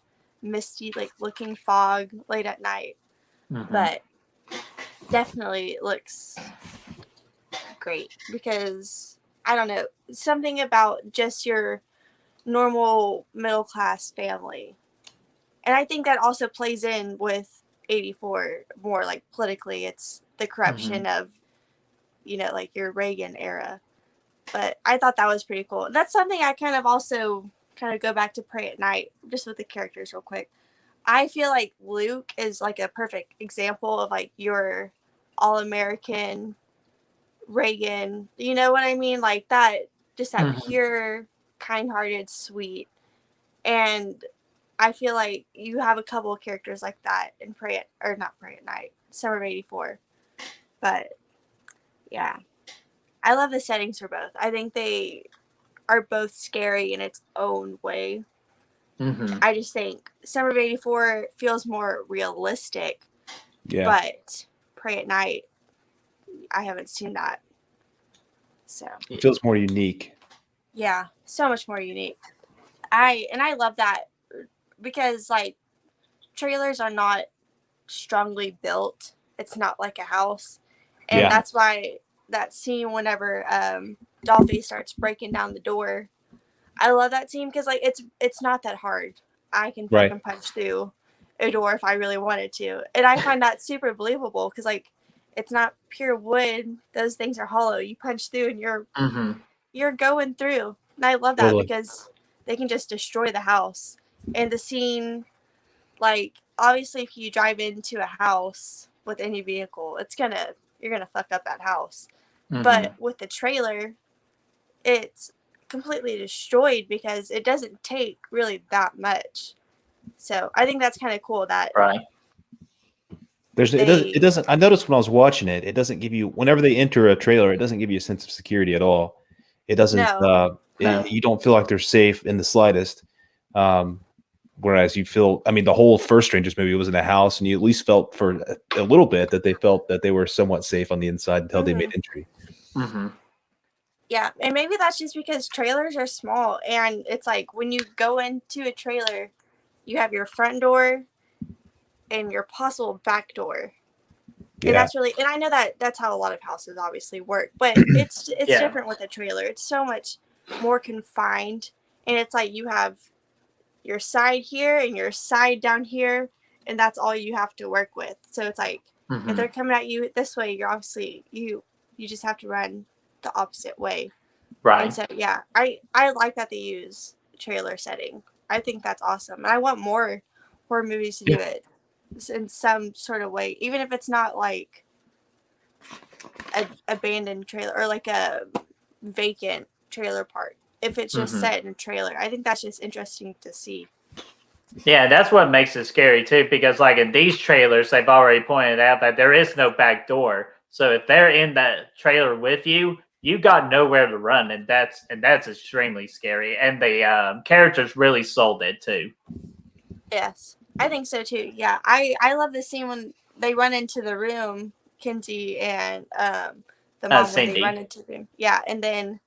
Speaker 9: misty like looking fog late at night. But definitely looks great because I don't know, something about just your normal middle class family. And I think that also plays in with 84 more like politically. It's the corruption of, you know, like your Reagan era. But I thought that was pretty cool. That's something I kind of also kind of go back to Pray at Night just with the characters real quick. I feel like Luke is like a perfect example of like your all-American Reagan. You know what I mean? Like that, just that pure, kind-hearted, sweet. And I feel like you have a couple of characters like that in not Pray at Night, Summer of 84. But yeah, I love the settings for both. I think they are both scary in its own way. I just think Summer of 84 feels more realistic.
Speaker 7: Yeah.
Speaker 9: But Pray at Night, I haven't seen that. So
Speaker 7: It feels more unique.
Speaker 9: yeah, so much more unique. I love that because like trailers are not strongly built. It's not like a house. And that's why that scene whenever Dolphy starts breaking down the door, I love that scene because like it's not that hard. I can fucking punch through a door if I really wanted to, and I find that super believable because like it's not pure wood; those things are hollow. You punch through and you're going through, and I love that because they can just destroy the house. And the scene, like obviously, if you drive into a house with any vehicle, you're gonna fuck up that house. But with the trailer, it's completely destroyed because it doesn't take really that much. So I think that's kind of cool that
Speaker 7: It doesn't. I noticed when I was watching it, it doesn't give you whenever they enter a trailer, it doesn't give you a sense of security at all. It doesn't.
Speaker 9: No.
Speaker 7: You don't feel like they're safe in the slightest. Whereas you feel, I mean, the whole First Strangers movie was in a house, and you at least felt for a little bit that they felt that they were somewhat safe on the inside until they made entry.
Speaker 9: Yeah, and maybe that's just because trailers are small, and it's like when you go into a trailer, you have your front door and your possible back door. And that's really, and I know that that's how a lot of houses obviously work, but it's different with a trailer. It's so much more confined, and it's like you have your side here and your side down here, and that's all you have to work with. So it's like if they're coming at you this way, you're obviously you just have to run the opposite way.
Speaker 8: Right.
Speaker 9: And so yeah, I like that they use trailer setting. I think that's awesome, and I want more horror movies to do it in some sort of way, even if it's not like a abandoned trailer or like a vacant trailer park. If it's just set in a trailer, I think that's just interesting to see.
Speaker 8: Yeah, that's what makes it scary too, because like in these trailers, they've already pointed out that there is no back door. So if they're in that trailer with you, you got nowhere to run, and that's extremely scary. And the characters really sold it too.
Speaker 9: Yes, I think so too. Yeah, I love the scene when they run into the room, Kinsey and the mom when they run into the room. Yeah, and then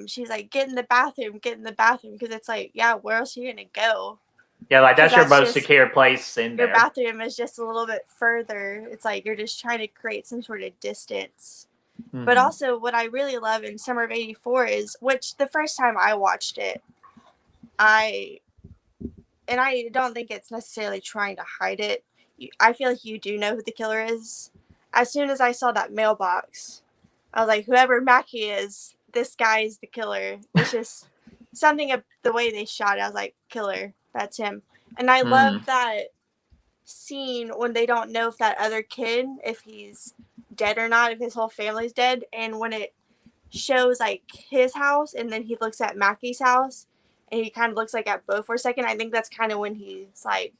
Speaker 9: she's like, get in the bathroom, because it's like, yeah, where else are you gonna go?
Speaker 8: Yeah, like that's your most secure place in there.
Speaker 9: Your bathroom is just a little bit further. It's like you're just trying to create some sort of distance. But also what I really love in Summer of '84 is, which the first time I watched it, I don't think it's necessarily trying to hide it. I feel like you do know who the killer is. As soon as I saw that mailbox, I was like, whoever Mackie is, this guy is the killer. It's just something of the way they shot it. I was like, killer, that's him. And I love that scene when they don't know if that other kid, if he's dead or not, if his whole family's dead. And when it shows like his house and then he looks at Mackie's house and he kind of looks like at both for a second, I think that's kind of when he's like,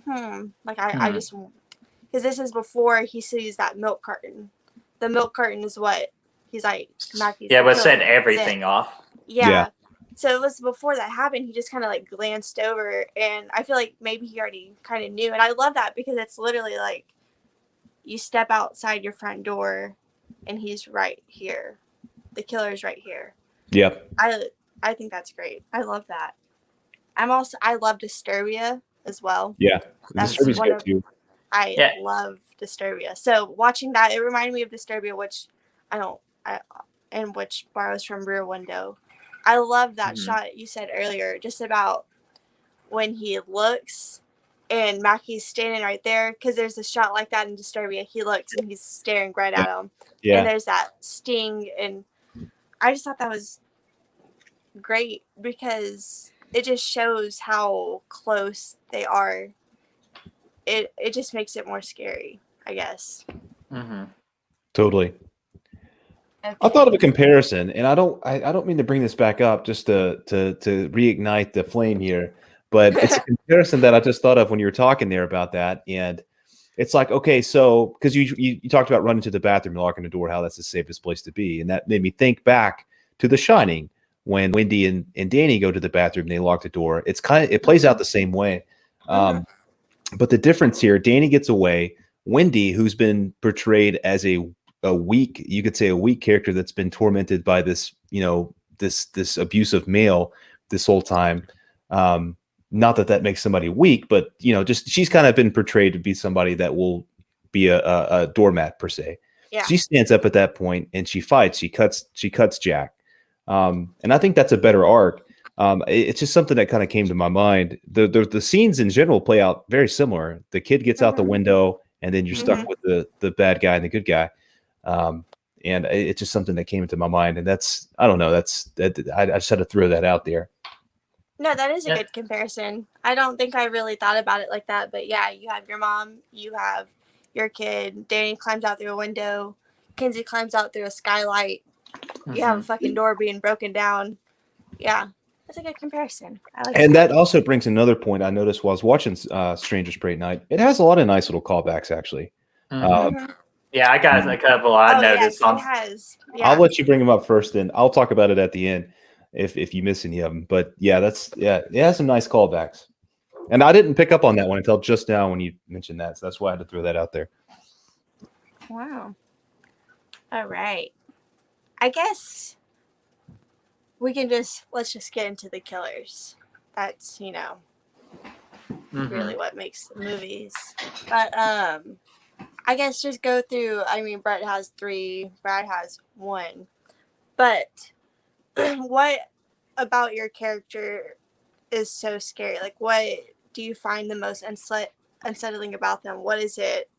Speaker 9: like I just, because this is before he sees that milk carton. The milk carton is what he's like, Mackie's.
Speaker 8: Yeah, but set everything off.
Speaker 9: Yeah. So it was before that happened. He just kind of like glanced over, and I feel like maybe he already kind of knew. And I love that because it's literally like you step outside your front door, and he's right here. The killer's right here. Yep. I think that's great. I love that. I love Disturbia as well.
Speaker 7: Yeah, Disturbia's good too.
Speaker 9: I love Disturbia. So watching that, it reminded me of Disturbia, which which borrows from Rear Window. I love that shot you said earlier, just about when he looks and Mackie's standing right there, because there's a shot like that in Disturbia. He looks and he's staring right at him. Yeah. And there's that sting, and I just thought that was great because it just shows how close they are. It just makes it more scary, I guess.
Speaker 7: Totally. Okay. I thought of a comparison, and I don't mean to bring this back up just to reignite the flame here, but it's a comparison that I just thought of when you were talking there about that, and it's like, okay, so because you talked about running to the bathroom and locking the door, how that's the safest place to be, and that made me think back to The Shining when Wendy and Danny go to the bathroom and they lock the door. It plays out the same way, but the difference here, Danny gets away. Wendy, who's been portrayed as a weak, you could say a weak character that's been tormented by this, this abusive male this whole time. Not that makes somebody weak, but just she's kind of been portrayed to be somebody that will be a doormat per se. Yeah. She stands up at that point and she fights. She cuts Jack, and I think that's a better arc. It's just something that kind of came to my mind. The scenes in general play out very similar. The kid gets out the window, and then you're stuck with the bad guy and the good guy. And it's just something that came into my mind, and I don't know. I just had to throw that out there.
Speaker 9: No, that is a good comparison. I don't think I really thought about it like that, but yeah, you have your mom, you have your kid. Danny climbs out through a window. Kinsey climbs out through a skylight. You have a fucking door being broken down. Yeah, that's a good comparison. I like
Speaker 7: and that also brings another point I noticed while I was watching Strangers Parade Night. It has a lot of nice little callbacks, actually.
Speaker 8: Yeah, I got a couple I noticed.
Speaker 9: Yes, it has. Yeah.
Speaker 7: I'll let you bring them up first, and I'll talk about it at the end if you miss any of them. But yeah, it has some nice callbacks, and I didn't pick up on that one until just now when you mentioned that, so that's why I had to throw that out there.
Speaker 9: Wow. All right. I guess we can let's just get into the killers. That's really what makes the movies. But I guess just go through. I mean, Brett has 3, Brad has 1. But what about your character is so scary? Like, what do you find the most unsettling about them? What is it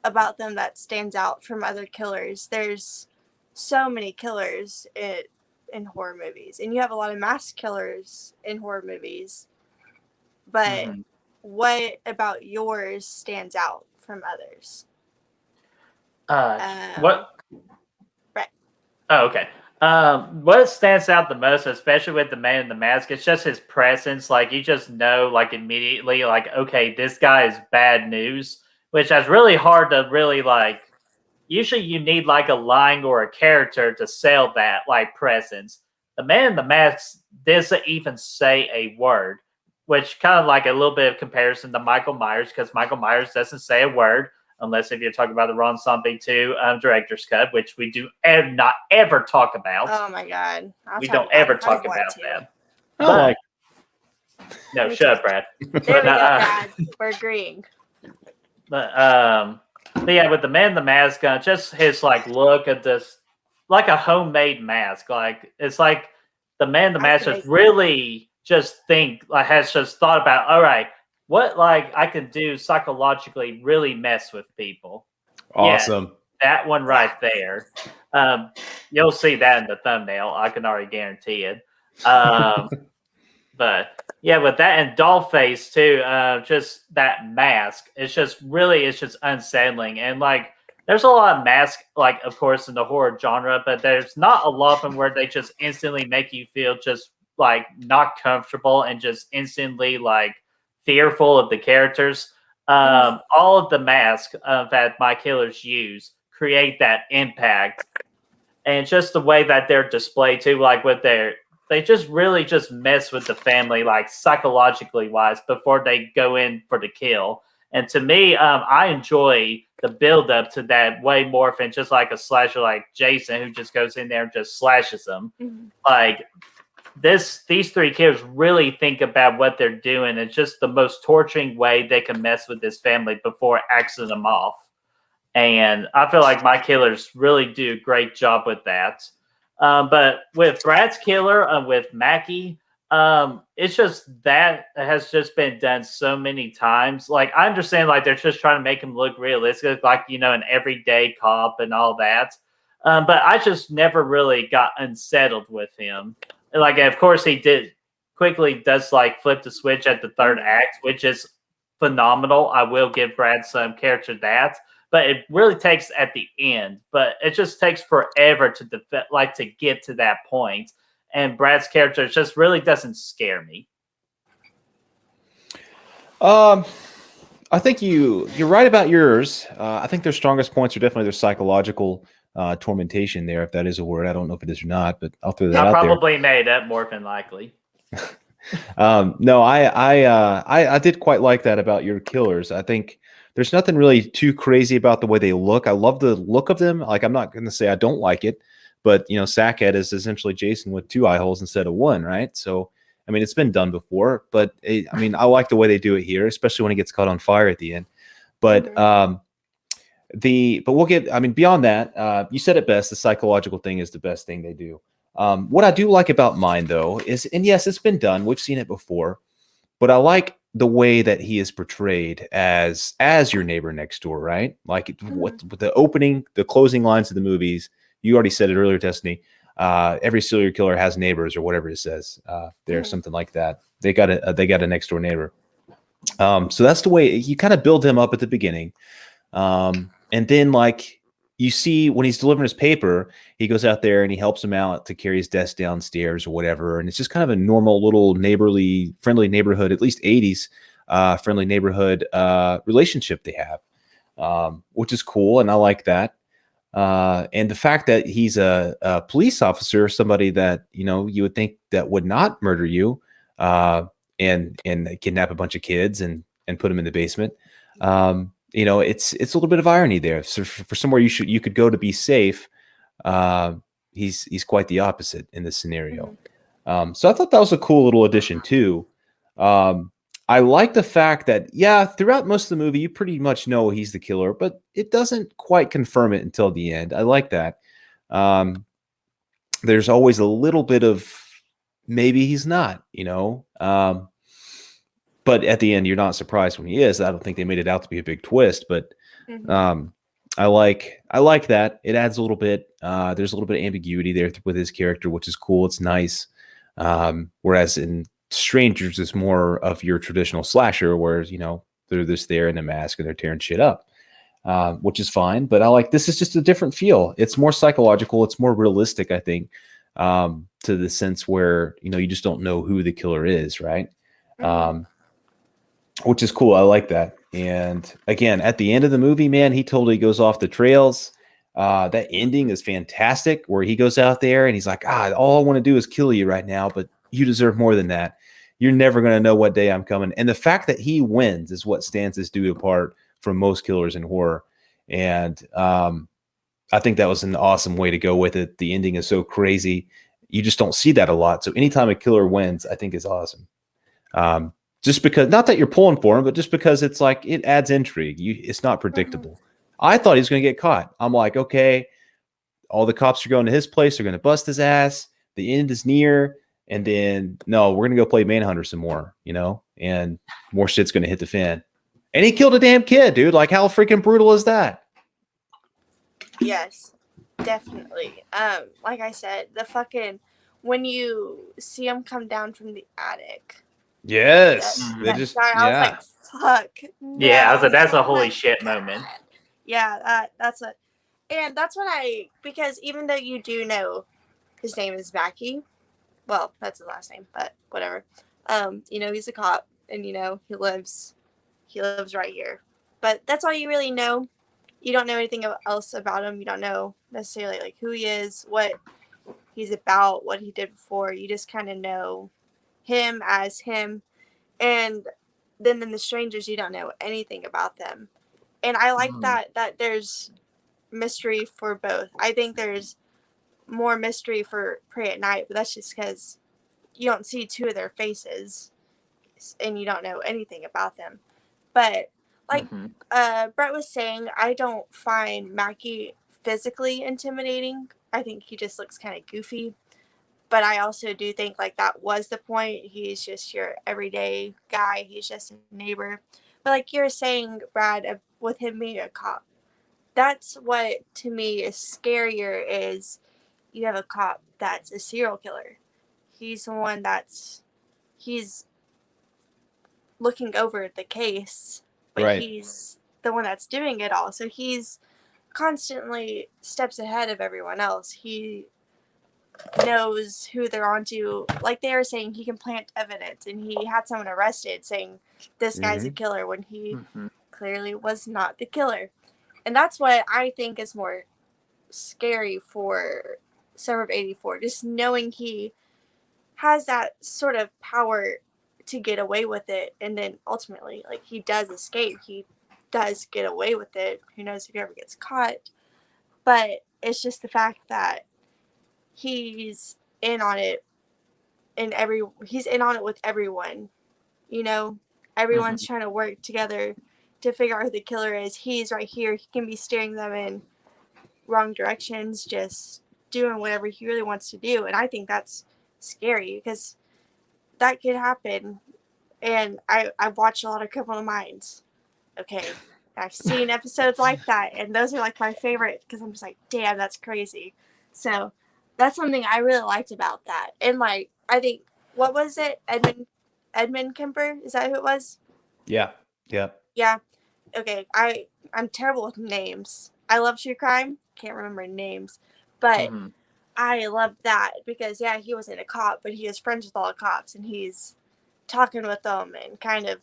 Speaker 9: about them that stands out from other killers? There's so many killers in horror movies, and you have a lot of masked killers in horror movies. But what about yours stands out from others?
Speaker 8: What?
Speaker 9: Right.
Speaker 8: Oh, okay. What stands out the most, especially with the man in the mask, it's just his presence. Like, you just know, like, immediately, like, okay, this guy is bad news, which is really hard to really, like, usually you need, like, a line or a character to sell that, like, presence. The man in the mask doesn't even say a word, which kind of like a little bit of comparison to Michael Myers, because Michael Myers doesn't say a word. Unless if you're talking about the Ron Zombie 2 director's cut, which we do not ever talk about.
Speaker 9: Oh my God.
Speaker 8: We don't ever talk about that.
Speaker 7: But,
Speaker 8: no, shut up, Brad.
Speaker 9: There we go, Brad. We're agreeing.
Speaker 8: But yeah, with the man in the mask, just his like look at this, like a homemade mask. Like, it's like the man in the mask just really just has just thought about, all right, what like I can do psychologically really mess with people.
Speaker 7: Awesome.
Speaker 8: Yeah, that one right there. You'll see that in the thumbnail. I can already guarantee it. But yeah, with that and Dollface too, just that mask. It's just unsettling. And like, there's a lot of masks, like of course in the horror genre, but there's not a lot of them where they just instantly make you feel just like not comfortable and just instantly like fearful of the characters. All of the masks that my killers use create that impact, and just the way that they're displayed too, like with they just really just mess with the family, like psychologically wise, before they go in for the kill. And to me, I enjoy the build up to that way more than just like a slasher like Jason, who just goes in there and just slashes them. Like, these three killers really think about what they're doing. It's just the most torturing way they can mess with this family before axing them off. And I feel like my killers really do a great job with that. But with Brad's killer, with Mackie, it's just that has just been done so many times. Like, I understand, like, they're just trying to make him look realistic, like, you know, an everyday cop and all that. But I just never really got unsettled with him. Like, of course, he does like flip the switch at the third act, which is phenomenal. I will give Brad some character that, but it really takes at the end. But it just takes forever to get to that point. And Brad's character just really doesn't scare me.
Speaker 7: I think you're right about yours. I think their strongest points are definitely their psychological tormentation there, if that is a word. I don't know if it is or not, but I'll throw that out there.
Speaker 8: I probably made up more than likely.
Speaker 7: No, I did quite like that about your killers. I think there's nothing really too crazy about the way they look. I love the look of them. Like, I'm not going to say I don't like it, but you know, Sackhead is essentially Jason with 2 eye holes instead of 1, right? So, I mean, it's been done before, but I mean, I like the way they do it here, especially when he gets caught on fire at the end. But we'll get, I mean, beyond that, you said it best. The psychological thing is the best thing they do. What I do like about mine, though, is, and yes, it's been done. We've seen it before, but I like the way that he is portrayed as your neighbor next door, right? Like, what the opening, the closing lines of the movies. You already said it earlier, Destiny. Every serial killer has neighbors, or whatever it says. There's something like that. They got a next door neighbor. So that's the way you kind of build him up at the beginning. And then, like, you see when he's delivering his paper, he goes out there and he helps him out to carry his desk downstairs or whatever. And it's just kind of a normal little neighborly, friendly neighborhood, at least 80s friendly neighborhood relationship they have, which is cool. And I like that. And the fact that he's a police officer, somebody that, you know, you would think that would not murder you and kidnap a bunch of kids and put them in the basement. You know, it's a little bit of irony there. So for somewhere you could go to be safe, he's quite the opposite in this scenario. So I thought that was a cool little addition too. I like the fact that, yeah, throughout most of the movie, you pretty much know he's the killer, but it doesn't quite confirm it until the end. I like that. There's always a little bit of maybe he's not, you know. but at the end, you're not surprised when he is. I don't think they made it out to be a big twist, but I like that. It adds a little bit. There's a little bit of ambiguity there with his character, which is cool. It's nice. Whereas in Strangers, it's more of your traditional slasher, where they're just there in a mask and they're tearing shit up, which is fine. But I like this is just a different feel. It's more psychological. It's more realistic, I think, to the sense where you just don't know who the killer is, right? Which is cool. I like that. And again, at the end of the movie, man, he totally goes off the trails. That ending is fantastic, where he goes out there and he's like, all I want to do is kill you right now, but you deserve more than that. You're never going to know what day I'm coming. And the fact that he wins is what stands this dude apart from most killers in horror. And I think that was an awesome way to go with it. The ending is so crazy. You just don't see that a lot. So anytime a killer wins, I think is awesome. Just because, not that you're pulling for him, but just because it's like, it adds intrigue. It's not predictable. I thought he was going to get caught. I'm like, okay, all the cops are going to his place. They're going to bust his ass. The end is near. And then, no, we're going to go play Manhunter some more, and more shit's going to hit the fan. And he killed a damn kid, dude. Like, how freaking brutal is that?
Speaker 9: Yes, definitely. Like I said, when you see him come down from the attic.
Speaker 7: Yes.
Speaker 9: I was like, fuck.
Speaker 8: Yeah, I was like, that's a holy shit moment.
Speaker 9: Yeah, that's because even though you do know his name is Mackie, well, that's his last name, but whatever. He's a cop, and he lives right here. But that's all you really know. You don't know anything else about him. You don't know necessarily like who he is, what he's about, what he did before. You just kind of know him as him. And then in the Strangers, you don't know anything about them. And I like that there's mystery for both. I think there's more mystery for Prey at Night, but that's just because you don't see two of their faces and you don't know anything about them. But like Brett was saying, I don't find Mackie physically intimidating. I think he just looks kind of goofy. But I also do think like that was the point. He's just your everyday guy. He's just a neighbor. But like you're saying, Brad, with him being a cop, that's what to me is scarier is you have a cop that's a serial killer. He's the one he's looking over the case, but he's the one that's doing it all. So he's constantly steps ahead of everyone else. He knows who they're onto. Like they were saying, he can plant evidence, and he had someone arrested saying this guy's a killer when he clearly was not the killer. And that's what I think is more scary for Summer of '84, just knowing he has that sort of power to get away with it, and then ultimately like he does escape, he does get away with it. Who knows if he ever gets caught, but it's just the fact that he's in on it, and he's in on it with everyone. Everyone's trying to work together to figure out who the killer is. He's right here. He can be steering them in wrong directions, just doing whatever he really wants to do. And I think that's scary because that could happen. And I've watched a lot of Criminal Minds. Okay. I've seen episodes like that, and those are like my favorite because I'm just like, damn, that's crazy. So that's something I really liked about that. And like, I think, what was it? Edmund Kemper? Is that who it was?
Speaker 7: Yeah.
Speaker 9: Yeah. Okay. I'm terrible with names. I love true crime. Can't remember names. But I love that because, yeah, he wasn't a cop, but he was friends with all the cops, and he's talking with them and kind of,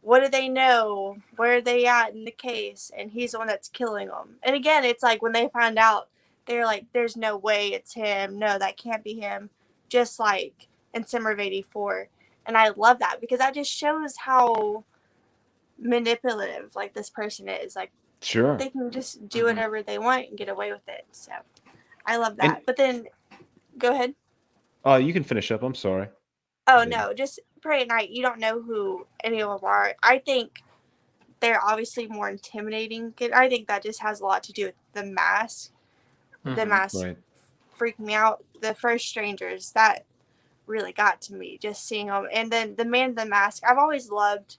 Speaker 9: what do they know? Where are they at in the case? And he's the one that's killing them. And again, it's like when they find out, they're like, there's no way it's him. No, that can't be him. Just like in Summer of '84. And I love that because that just shows how manipulative like this person is. Like,
Speaker 7: sure,
Speaker 9: they can just do whatever they want and get away with it. So I love that. But then, go ahead.
Speaker 7: Oh, you can finish up. I'm sorry.
Speaker 9: Oh, no, just Prey at Night. You don't know who any of them are. I think they're obviously more intimidating. I think that just has a lot to do with the mask. The mask freaked me out. The first Strangers, that really got to me, just seeing him. And then the Man in the Mask, I've always loved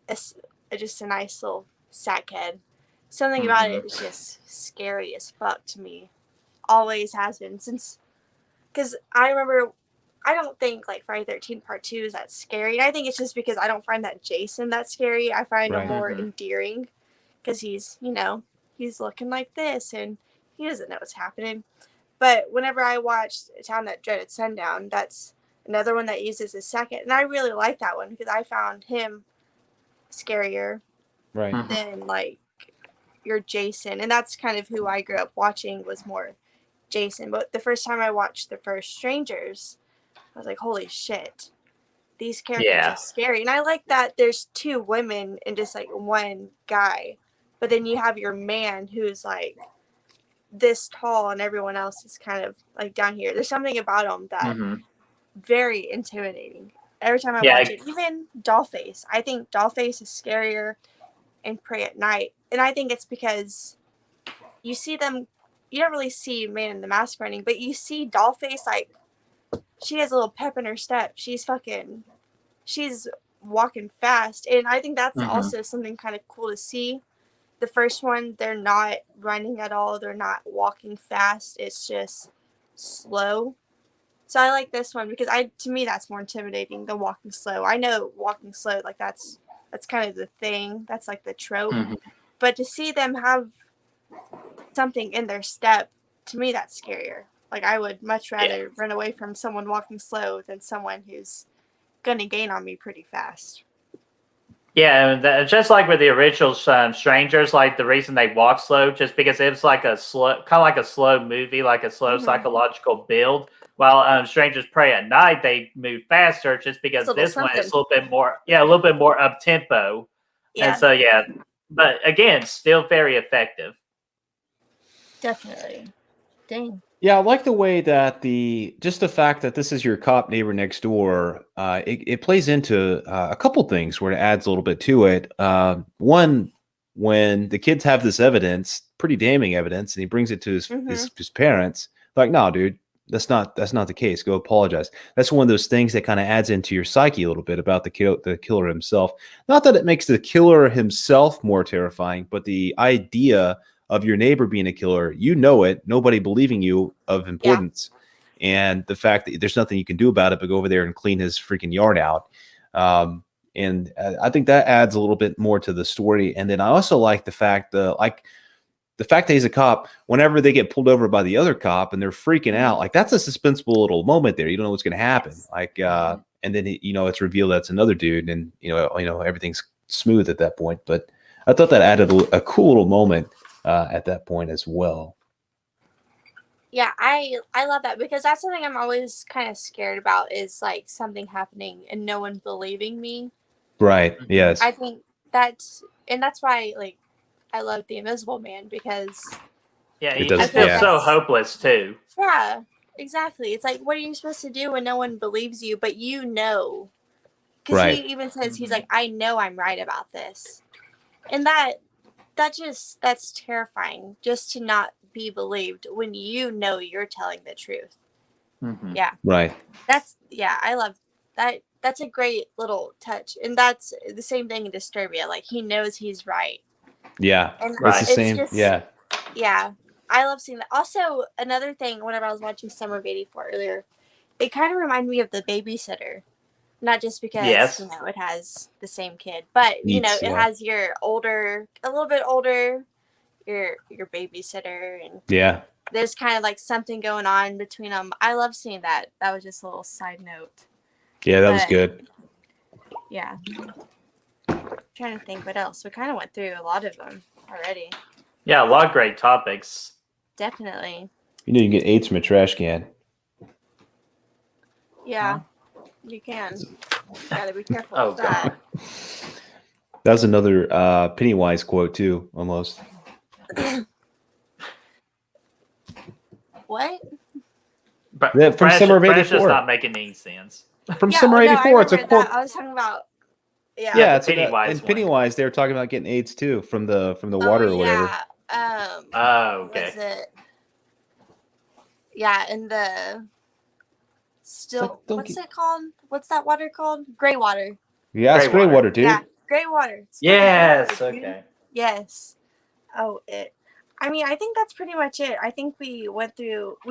Speaker 9: just a nice little sackhead. Something about it is just scary as fuck to me. Always has been since, because I remember, I don't think like Friday 13 Part 2 is that scary. And I think it's just because I don't find that Jason that scary. I find him more endearing because he's, you know, he's looking like this and he doesn't know what's happening. But whenever I watched A Town That Dreaded Sundown, that's another one that uses his second. And I really like that one because I found him scarier than like your Jason. And that's kind of who I grew up watching, was more Jason. But the first time I watched The First Strangers, I was like, holy shit, these characters are scary. And I like that there's two women and just like one guy. But then you have your man who's like this tall and everyone else is kind of like down here. There's something about him that very intimidating. Every time I watch it, even Dollface. I think Dollface is scarier in Prey at Night. And I think it's because you see them, you don't really see Man in the Mask running, but you see Dollface, like, she has a little pep in her step. She's walking fast. And I think that's also something kind of cool to see. The first one, they're not running at all. They're not walking fast. It's just slow. So I like this one because to me that's more intimidating than walking slow. I know walking slow, like that's kind of the thing. That's like the trope. But to see them have something in their step, to me that's scarier. Like I would much rather run away from someone walking slow than someone who's gonna gain on me pretty fast.
Speaker 8: Yeah, just like with the original Strangers, like the reason they walk slow, just because it was like a slow, kind of like a slow movie, like a slow psychological build. While Strangers Prey at Night, they move faster, just because this one is a little bit more up tempo. Yeah. And so but again, still very effective.
Speaker 9: Definitely. Dang.
Speaker 7: Yeah, I like the way that the fact that this is your cop neighbor next door, it plays into a couple things where it adds a little bit to it. One, when the kids have this evidence, pretty damning evidence, and he brings it to his parents, like, no, dude, that's not the case. Go apologize. That's one of those things that kind of adds into your psyche a little bit about the killer himself. Not that it makes the killer himself more terrifying, but the idea of your neighbor being a killer, you know it, nobody believing you of importance. And the fact that there's nothing you can do about it but go over there and clean his freaking yard out. And I think that adds a little bit more to the story. And then I also like the fact that he's a cop, whenever they get pulled over by the other cop and they're freaking out, like that's a suspenseful little moment there. You don't know what's going to happen. Like, and then, it's revealed that's another dude and, everything's smooth at that point. But I thought that added a cool little moment at that point as well.
Speaker 9: Yeah, I love that because that's something I'm always kind of scared about, is like something happening and no one believing me.
Speaker 7: Right. Yes.
Speaker 9: I think that's why like I love The Invisible Man, because
Speaker 8: he just feels so hopeless too.
Speaker 9: Yeah, exactly. It's like, what are you supposed to do when no one believes you, but you know? Because he even says, he's like, I know I'm right about this, and that's terrifying, just to not be believed when you know you're telling the truth. Yeah. Right. I love that. That's a great little touch. And that's the same thing in Disturbia. Like, he knows he's right. Yeah. And
Speaker 7: that's the same.
Speaker 9: Yeah. I love seeing that. Also, another thing, whenever I was watching Summer of '84 earlier, it kind of reminded me of The Babysitter. Not just because, it has the same kid, but, it has your older, a little bit older, your babysitter. And there's kind of like something going on between them. I love seeing that. That was just a little side note.
Speaker 7: Yeah, that was good.
Speaker 9: Yeah. I'm trying to think what else. We kind of went through a lot of them already.
Speaker 8: Yeah, a lot of great topics.
Speaker 9: Definitely.
Speaker 7: You can get AIDS from a trash can.
Speaker 9: Yeah. You can. Gotta be careful with that.
Speaker 7: That was another Pennywise quote too, almost.
Speaker 9: What?
Speaker 7: But from Summer of '84.
Speaker 8: Just not making any sense.
Speaker 7: From Summer '84, it's a quote.
Speaker 9: I was talking about.
Speaker 7: Yeah, it's Pennywise. In Pennywise, they were talking about getting AIDS too from the water or whatever.
Speaker 8: Okay.
Speaker 9: Was it? Yeah, in the still.
Speaker 7: don't
Speaker 9: What's
Speaker 7: get-
Speaker 9: it called? What's that water called? Gray water.
Speaker 7: Yeah, it's
Speaker 8: Grey
Speaker 7: gray water, dude.
Speaker 9: Yeah, gray water. It's fucking
Speaker 8: Yes.
Speaker 9: gray water, dude.
Speaker 8: Okay.
Speaker 9: Yes. Oh, it. I mean, I think that's pretty much it. I think we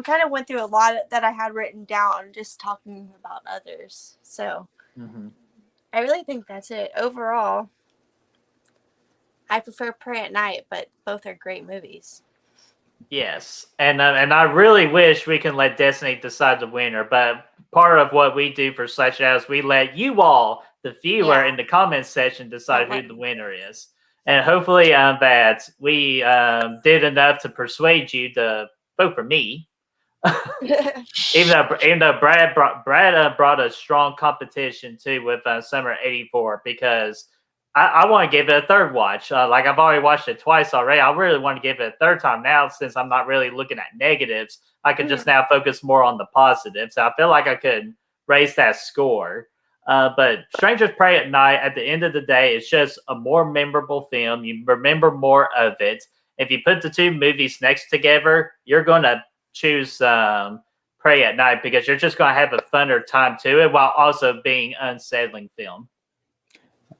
Speaker 9: kind of went through a lot that I had written down just talking about others. So I really think that's it. Overall, I prefer Pray at Night, but both are great movies.
Speaker 8: Yes, and I really wish we can let Destiny decide the winner, but part of what we do for Slash Out is we let you all, the viewer, in the comments section, decide who the winner is. And hopefully that we did enough to persuade you to vote for me. even though Brad brought a strong competition too with Summer '84, because I want to give it a third watch. Like I've already watched it twice already. I really want to give it a third time now, since I'm not really looking at negatives. I could just now focus more on the positives. I feel like I could raise that score. But Strangers Pray at Night, at the end of the day, it's just a more memorable film. You remember more of it. If you put the two movies next together, you're going to choose Pray at Night, because you're just going to have a funner time to it while also being unsettling film.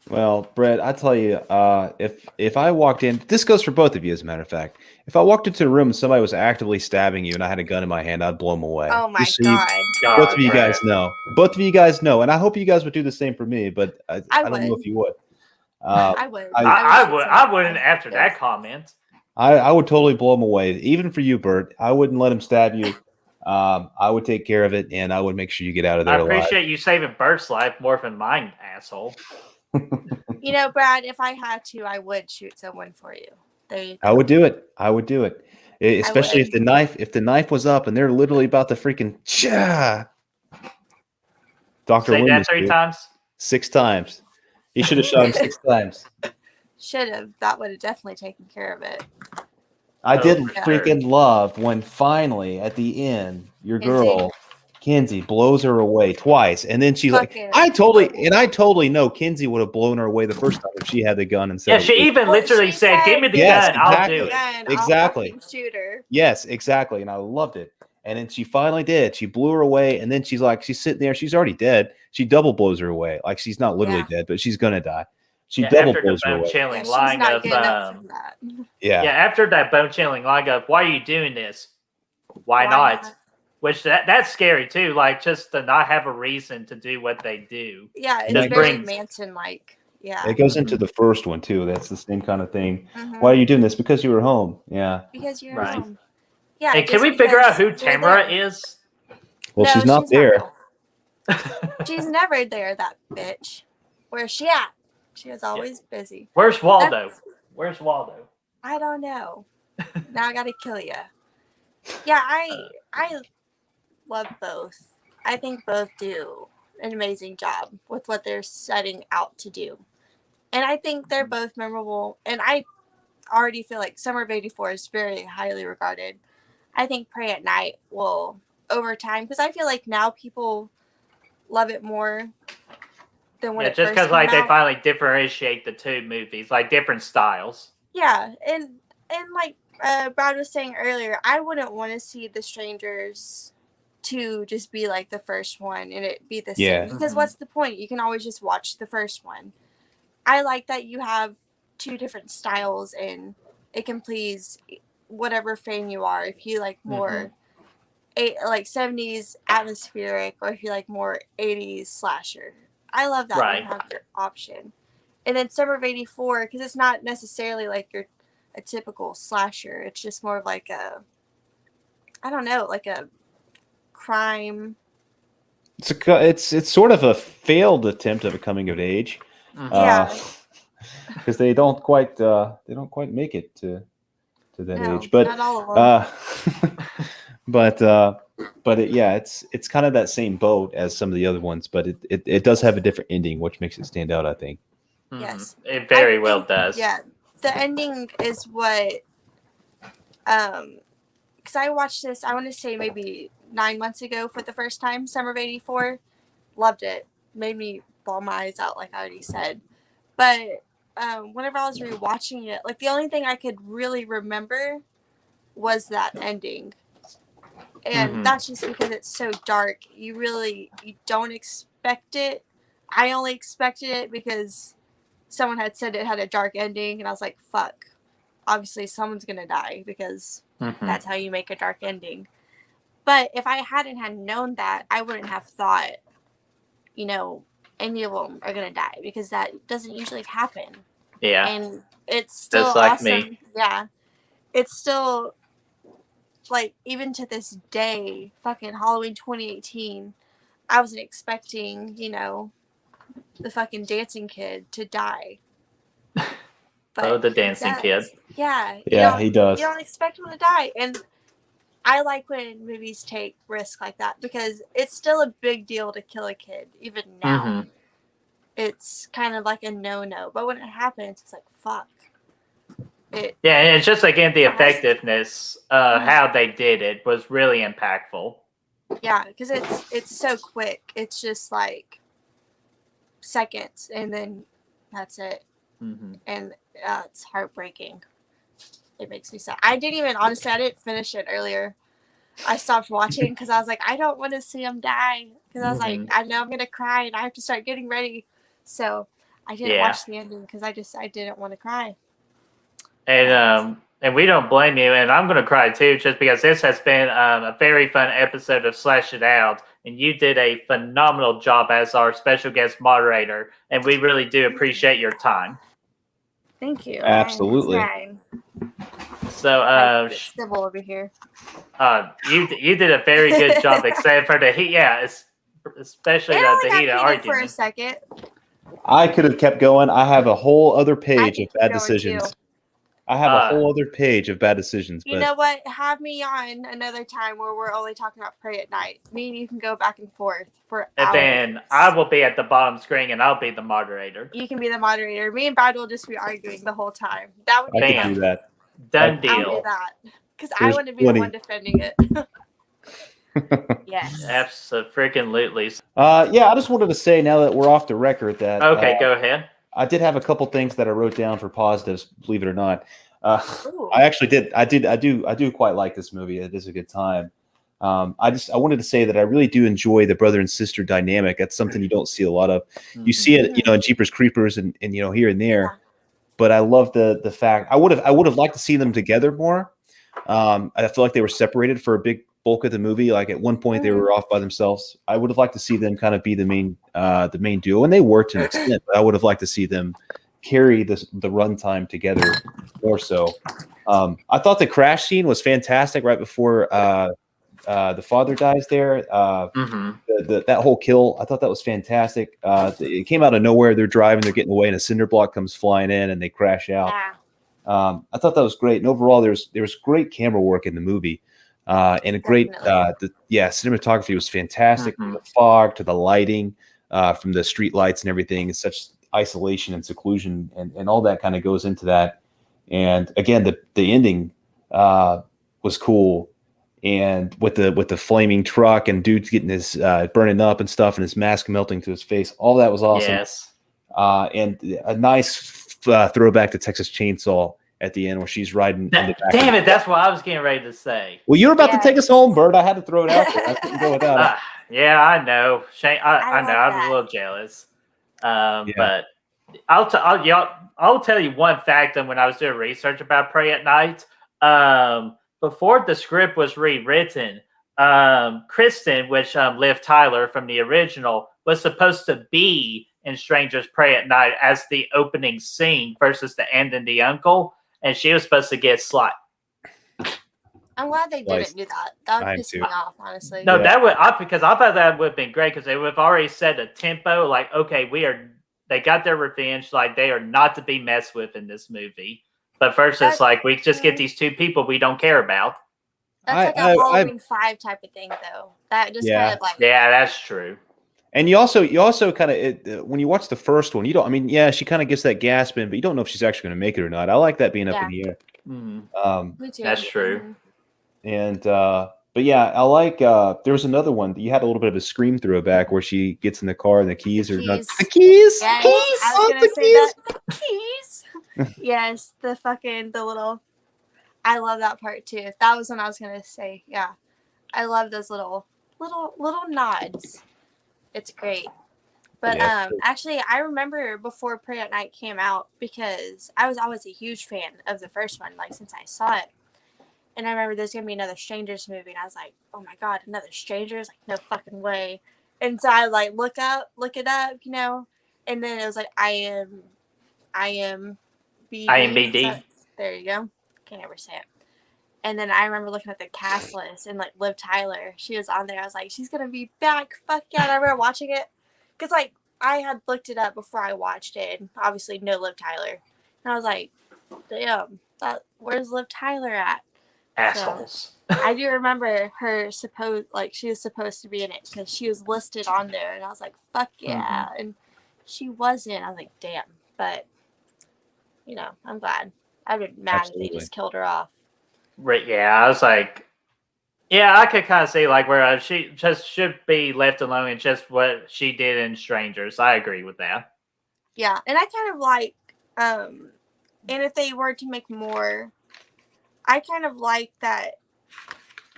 Speaker 7: Well, Brett, I tell you, if I walked in, this goes for both of you, as a matter of fact. If I walked into a room and somebody was actively stabbing you and I had a gun in my hand, I'd blow them away.
Speaker 9: Oh my
Speaker 7: Just so
Speaker 9: God.
Speaker 7: both of you guys know. Both of you guys know, and I hope you guys would do the same for me. But I don't know if you would.
Speaker 9: I would.
Speaker 8: I wouldn't after that comment.
Speaker 7: I would totally blow them away, even for you, Bert. I wouldn't let him stab you. I would take care of it, and I would make sure you get out of there alive.
Speaker 8: I appreciate you saving Bert's life more than mine, asshole.
Speaker 9: You know, Brad, if I had to, I would shoot someone for you. There you go.
Speaker 7: I would do it. Especially if the knife was up and they're literally about to freaking Dr.
Speaker 8: Say
Speaker 7: Loomis,
Speaker 8: that 3
Speaker 7: dude.
Speaker 8: times?
Speaker 7: 6 times. He should have shot him 6 times.
Speaker 9: Should have. That would have definitely taken care of it.
Speaker 7: I did freaking love when finally at the end your girl Kinsey blows her away twice, and then she's like, I totally know Kinsey would have blown her away the first time if she had the gun and said,
Speaker 8: yeah, she even literally said, "Give me the gun, I'll do it."
Speaker 7: Exactly.
Speaker 9: I'll shoot her.
Speaker 7: Yes, exactly, and I loved it. And then she finally did. She blew her away, and then she's sitting there. She's already dead. She double blows her away. Like, she's not literally dead, but she's gonna die. She double blows her away.
Speaker 8: Chilling line of after that bone chilling line of, "Why are you doing this? Why not?" Which that's scary too. Like, just to not have a reason to do what they do.
Speaker 9: Yeah, it's very Manson-like. Yeah.
Speaker 7: It goes into the first one too. That's the same kind of thing. Why are you doing this? Because you were home. Yeah.
Speaker 9: Because you're home. Yeah.
Speaker 8: And can we figure out who Tamara is?
Speaker 7: Well, no, she's not there.
Speaker 9: She's never there, that bitch. Where's she at? She was always busy.
Speaker 8: Where's Waldo? Where's Waldo?
Speaker 9: I don't know. Now I gotta kill you. Yeah, I love both. I think both do an amazing job with what they're setting out to do. And I think they're both memorable. And I already feel like Summer of '84 is very highly regarded. I think Pray at Night will, over time, because I feel like now people love it more than when it
Speaker 8: just
Speaker 9: first
Speaker 8: because
Speaker 9: came
Speaker 8: they
Speaker 9: out.
Speaker 8: finally differentiate the two movies, like different styles.
Speaker 9: Yeah, and like Brad was saying earlier, I wouldn't want to see The Strangers to just be like the first one and it be the same. Because what's the point? You can always just watch the first one. I like that you have 2 different styles and it can please whatever fan you are. If you like more like 70s atmospheric, or if you like more 80s slasher. I love that you have your option. And then Summer of '84, because it's not necessarily like a typical slasher. It's just more of like a, I don't know, like a crime.
Speaker 7: It's sort of a failed attempt at a coming of age. Because they don't quite make it to that age. But
Speaker 9: not all of them.
Speaker 7: but it's kind of that same boat as some of the other ones, but it does have a different ending, which makes it stand out, I think.
Speaker 9: Yes,
Speaker 8: it very well does.
Speaker 9: Yeah, the ending is what. Because I watched this, I want to say maybe 9 months ago for the first time. Summer of '84, loved it. Made me bawl my eyes out, like I already said. But whenever I was rewatching it, like the only thing I could really remember was that ending. And that's just because it's so dark. You don't expect it. I only expected it because someone had said it had a dark ending, and I was like, fuck. Obviously, someone's going to die because that's how you make a dark ending. But if I hadn't had known that, I wouldn't have thought, any of them are going to die because that doesn't usually happen.
Speaker 8: Yeah.
Speaker 9: And it's still
Speaker 8: just like
Speaker 9: awesome.
Speaker 8: me.
Speaker 9: Yeah. It's still, like, even to this day, fucking Halloween 2018, I wasn't expecting, the fucking dancing kid to die. But
Speaker 8: the dancing kid.
Speaker 9: Yeah.
Speaker 7: Yeah, he does.
Speaker 9: You don't expect him to die. And I like when movies take risks like that because it's still a big deal to kill a kid, even now. It's kind of like a no-no. But when it happens, it's like, fuck.
Speaker 8: And it's just, again, the effectiveness, how they did it was really impactful.
Speaker 9: Yeah, because it's so quick. It's just like seconds, and then that's it. And it's heartbreaking. It makes me sad. I didn't finish it earlier. I stopped watching because I was like, I don't want to see him die. Because I was like, I know I'm going to cry, and I have to start getting ready. So I didn't watch the ending because I didn't want to cry.
Speaker 8: And we don't blame you, and I'm going to cry too, just because this has been a very fun episode of Slash It Out, and you did a phenomenal job as our special guest moderator, and we really do appreciate your time.
Speaker 9: Thank you.
Speaker 7: Absolutely.
Speaker 8: So,
Speaker 9: civil over here.
Speaker 8: You did a very good job, except for the heat. Yeah, especially the heat of argument.
Speaker 9: For a second.
Speaker 7: I could have kept going. I have a whole other page of bad decisions. I have a whole other page of bad decisions.
Speaker 9: You know what? Have me on another time where we're only talking about Pray at Night. Me and you can go back and forth for hours.
Speaker 8: And then I will be at the bottom screen, and I'll be the moderator.
Speaker 9: You can be the moderator. Me and Brad will just be arguing the whole time. That would be
Speaker 7: I could do that.
Speaker 8: Done deal.
Speaker 9: I'll do that because I want to be the one defending it. Yes.
Speaker 8: Absolutely.
Speaker 7: Yeah, I just wanted to say now that we're off the record that.
Speaker 8: Okay, go ahead.
Speaker 7: I did have a couple things that I wrote down for positives, believe it or not. I actually did. I do quite like this movie. It is a good time. I wanted to say that I really do enjoy the brother and sister dynamic. That's something you don't see a lot of. You see it, in Jeepers Creepers and here and there. Yeah. But I love the fact I would have liked to see them together more. I feel like they were separated for a big bulk of the movie. Like at one point they were off by themselves. I would have liked to see them kind of be the main duo, and they were to an extent. But I would have liked to see them carry the runtime together more so. I thought the crash scene was fantastic right before the father dies there. That whole kill, I thought that was fantastic. It came out of nowhere. They're driving, they're getting away, and a cinder block comes flying in, and they crash out. I thought that was great. And overall, there was great camera work in the movie, and a great cinematography was fantastic. From the fog to the lighting, from the street lights and everything. It's such isolation and seclusion, and all that kind of goes into that. And again, the ending was cool. And with the flaming truck and dudes getting his burning up and stuff, and his mask melting to his face, all that was awesome.
Speaker 8: Yes.
Speaker 7: And a nice throwback to Texas Chainsaw at the end where she's riding. In the back
Speaker 8: damn it! That's what I was getting ready to say.
Speaker 7: Well, you were about to take us home, Bert. I had to throw it out there. I couldn't go without it.
Speaker 8: Yeah, I know. Shane, I know. I was a little jealous. But I'll tell you one fact. And when I was doing research about Pray at Night, before the script was rewritten, Kristen, which Liv Tyler from the original, was supposed to be in Strangers Pray at Night as the opening scene versus the end in The Uncle, and she was supposed to get slapped.
Speaker 9: I'm glad they didn't do that. That would piss me off, honestly.
Speaker 8: No, because I thought that would have been great because they would have already set a tempo. Like, okay, they got their revenge. Like, they are not to be messed with in this movie. But first, it's like we just get these two people we don't care about.
Speaker 9: That's like a Halloween 5 type of thing, though. That just kind of like
Speaker 8: that's true.
Speaker 7: And you also kind of when you watch the first one, you don't. I mean, she kind of gets that gasp in, but you don't know if she's actually going to make it or not. I like that being up in the air.
Speaker 8: Me too. That's true.
Speaker 7: And but yeah, I like. There was another one that you had a little bit of a Scream throwback where she gets in the car and the keys are not the keys.
Speaker 9: Yes, I was gonna say that. The keys. Yes, the little. I love that part too. That was what I was gonna say. Yeah, I love those little nods. It's great. But
Speaker 7: Yeah.
Speaker 9: actually, I remember before Prey at Night came out because I was always a huge fan of the first one, like since I saw it. And I remember there's gonna be another Strangers movie, and I was like, oh my god, another Strangers? Like, no fucking way. And so I like look it up, you know, and then it was like I am
Speaker 8: IMBD.
Speaker 9: There you go. Can't ever say it. And then I remember looking at the cast list and like Liv Tyler, she was on there. I was like, she's gonna be back. Fuck yeah! And I remember watching it because like I had looked it up before I watched it, and obviously no Liv Tyler, and I was like, damn, where's Liv Tyler at?
Speaker 8: Assholes.
Speaker 9: So, I do remember her she was supposed to be in it because she was listed on there, and I was like, fuck yeah, and she wasn't. I was like, damn, but you know, I'm glad. I've been mad if they just killed her off.
Speaker 8: Right, yeah, I was like, yeah, I could kind of see like where she just should be left alone in just what she did in Strangers. I agree with that.
Speaker 9: Yeah, and I kind of like, and if they were to make more, I kind of like that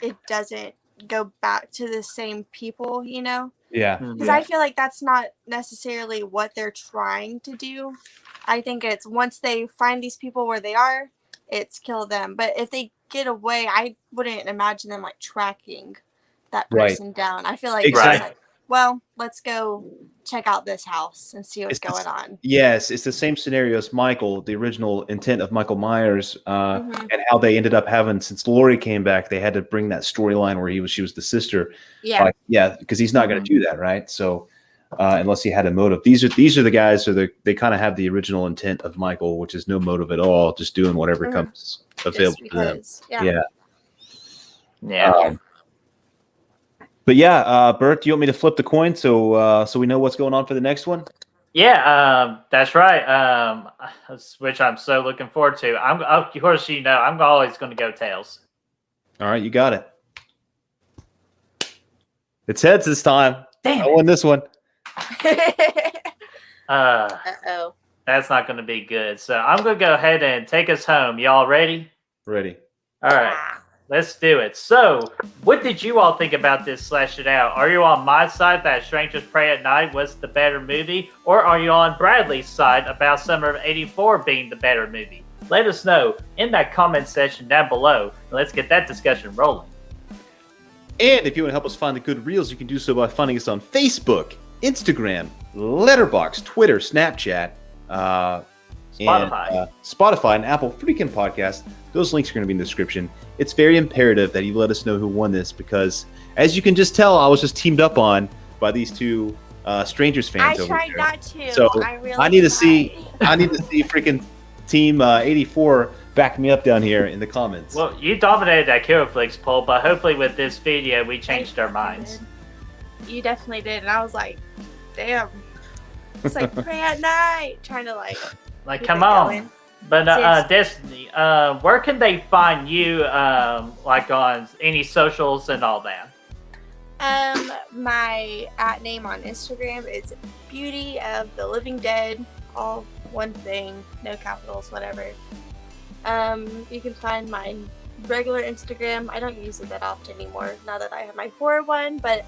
Speaker 9: it doesn't go back to the same people, you know?
Speaker 7: Yeah.
Speaker 9: Because I feel like that's not necessarily what they're trying to do. I think it's once they find these people where they are, it's kill them. But if they get away, I wouldn't imagine them like tracking that person down. I feel like it's like, well, let's go check out this house and see what's going on.
Speaker 7: Yes, it's the same scenario as Michael, the original intent of Michael Myers, and how they ended up having, since Laurie came back, they had to bring that storyline where she was the sister.
Speaker 9: Yeah.
Speaker 7: Because he's not going to do that, right? So unless he had a motive. These are the guys, so they kind of have the original intent of Michael, which is no motive at all, just doing whatever comes available to them.
Speaker 8: Yeah.
Speaker 7: But yeah, Bert, do you want me to flip the coin so we know what's going on for the next one?
Speaker 8: Yeah, that's right. Which I'm so looking forward to. Of course, you know, I'm always going to go tails.
Speaker 7: All right, you got it. It's heads this time.
Speaker 8: Damn,
Speaker 7: I won this one.
Speaker 9: Uh-oh.
Speaker 8: That's not going to be good. So I'm going to go ahead and take us home. Y'all ready?
Speaker 7: Ready.
Speaker 8: All right. Let's do it. So, what did you all think about this Slash It Out? Are you on my side that Strangers Prey at Night was the better movie? Or are you on Bradley's side about Summer of '84 being the better movie? Let us know in that comment section down below. And let's get that discussion rolling.
Speaker 7: And if you want to help us find the good reels, you can do so by finding us on Facebook, Instagram, Letterboxd, Twitter, Snapchat, Spotify and Apple freaking podcast. Those links are going to be in the description. It's very imperative that you let us know who won this because, as you can just tell, I was just teamed up on by these two Strangers fans.
Speaker 9: I tried not to.
Speaker 7: So I need to
Speaker 9: tried.
Speaker 7: I need to see freaking Team 84 back me up down here in the comments.
Speaker 8: Well, you dominated that KiloFlix poll, but hopefully with this video we changed our minds.
Speaker 9: You definitely did, and I was like, damn. It's like Prey at Night, trying to like
Speaker 8: come on. Going. But Destiny, where can they find you, like on any socials and all that?
Speaker 9: My @name on Instagram is Beauty of the Living Dead, all one thing, no capitals, whatever. You can find my regular Instagram. I don't use it that often anymore now that I have my horror one, but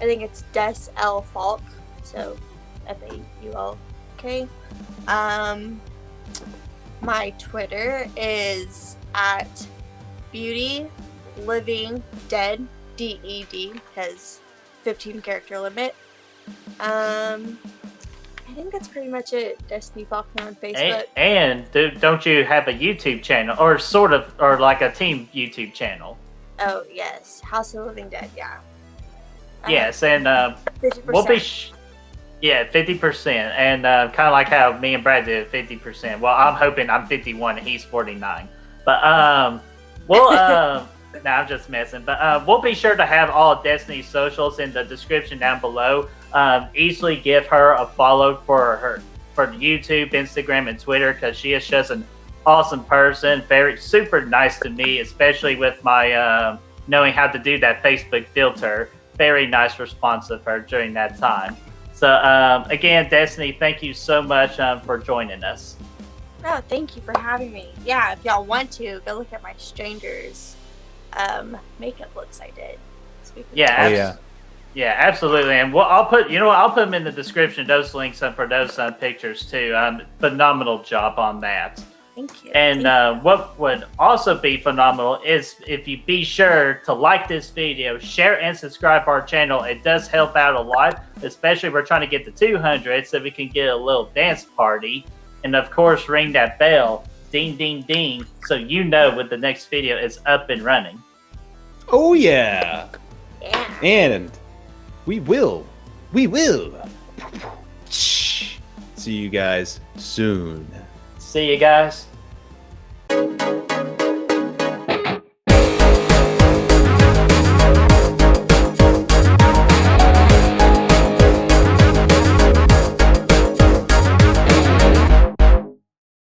Speaker 9: I think it's Des L Faulk, so FAULK. My Twitter is @Beauty Living Dead, DED, has 15 character limit. I think that's pretty much it. Destiny Faulkner on Facebook.
Speaker 8: And don't you have a YouTube channel, or sort of, or like a team YouTube channel?
Speaker 9: Oh yes, House of the Living Dead. Yeah.
Speaker 8: Yes, and
Speaker 9: 50%.
Speaker 8: We'll be 50%, and kind of like how me and Brad did 50%. Well, I'm hoping I'm 51 and he's 49. But we'll nah, I'm just messing. But we'll be sure to have all Destiny's socials in the description down below. Easily give her a follow for YouTube, Instagram, and Twitter, because she is just an awesome person. Very super nice to me, especially with my knowing how to do that Facebook filter. Very nice response of her during that time. So again, Destiny, thank you so much for joining us.
Speaker 9: Oh, thank you for having me. Yeah, if y'all want to, go look at my Strangers makeup looks I did.
Speaker 8: Yeah,
Speaker 7: Oh, yeah.
Speaker 8: Yeah, absolutely. And I'll put them in the description. Those links for those pictures too. Phenomenal job on that.
Speaker 9: Thank you.
Speaker 8: And what would also be phenomenal is if you be sure to like this video, share and subscribe to our channel. It does help out a lot, especially we're trying to get to 200 so we can get a little dance party. And of course, ring that bell, ding, ding, ding, so you know when the next video is up and running.
Speaker 7: Oh, yeah.
Speaker 9: Yeah.
Speaker 7: And we will see you guys soon.
Speaker 8: See you guys.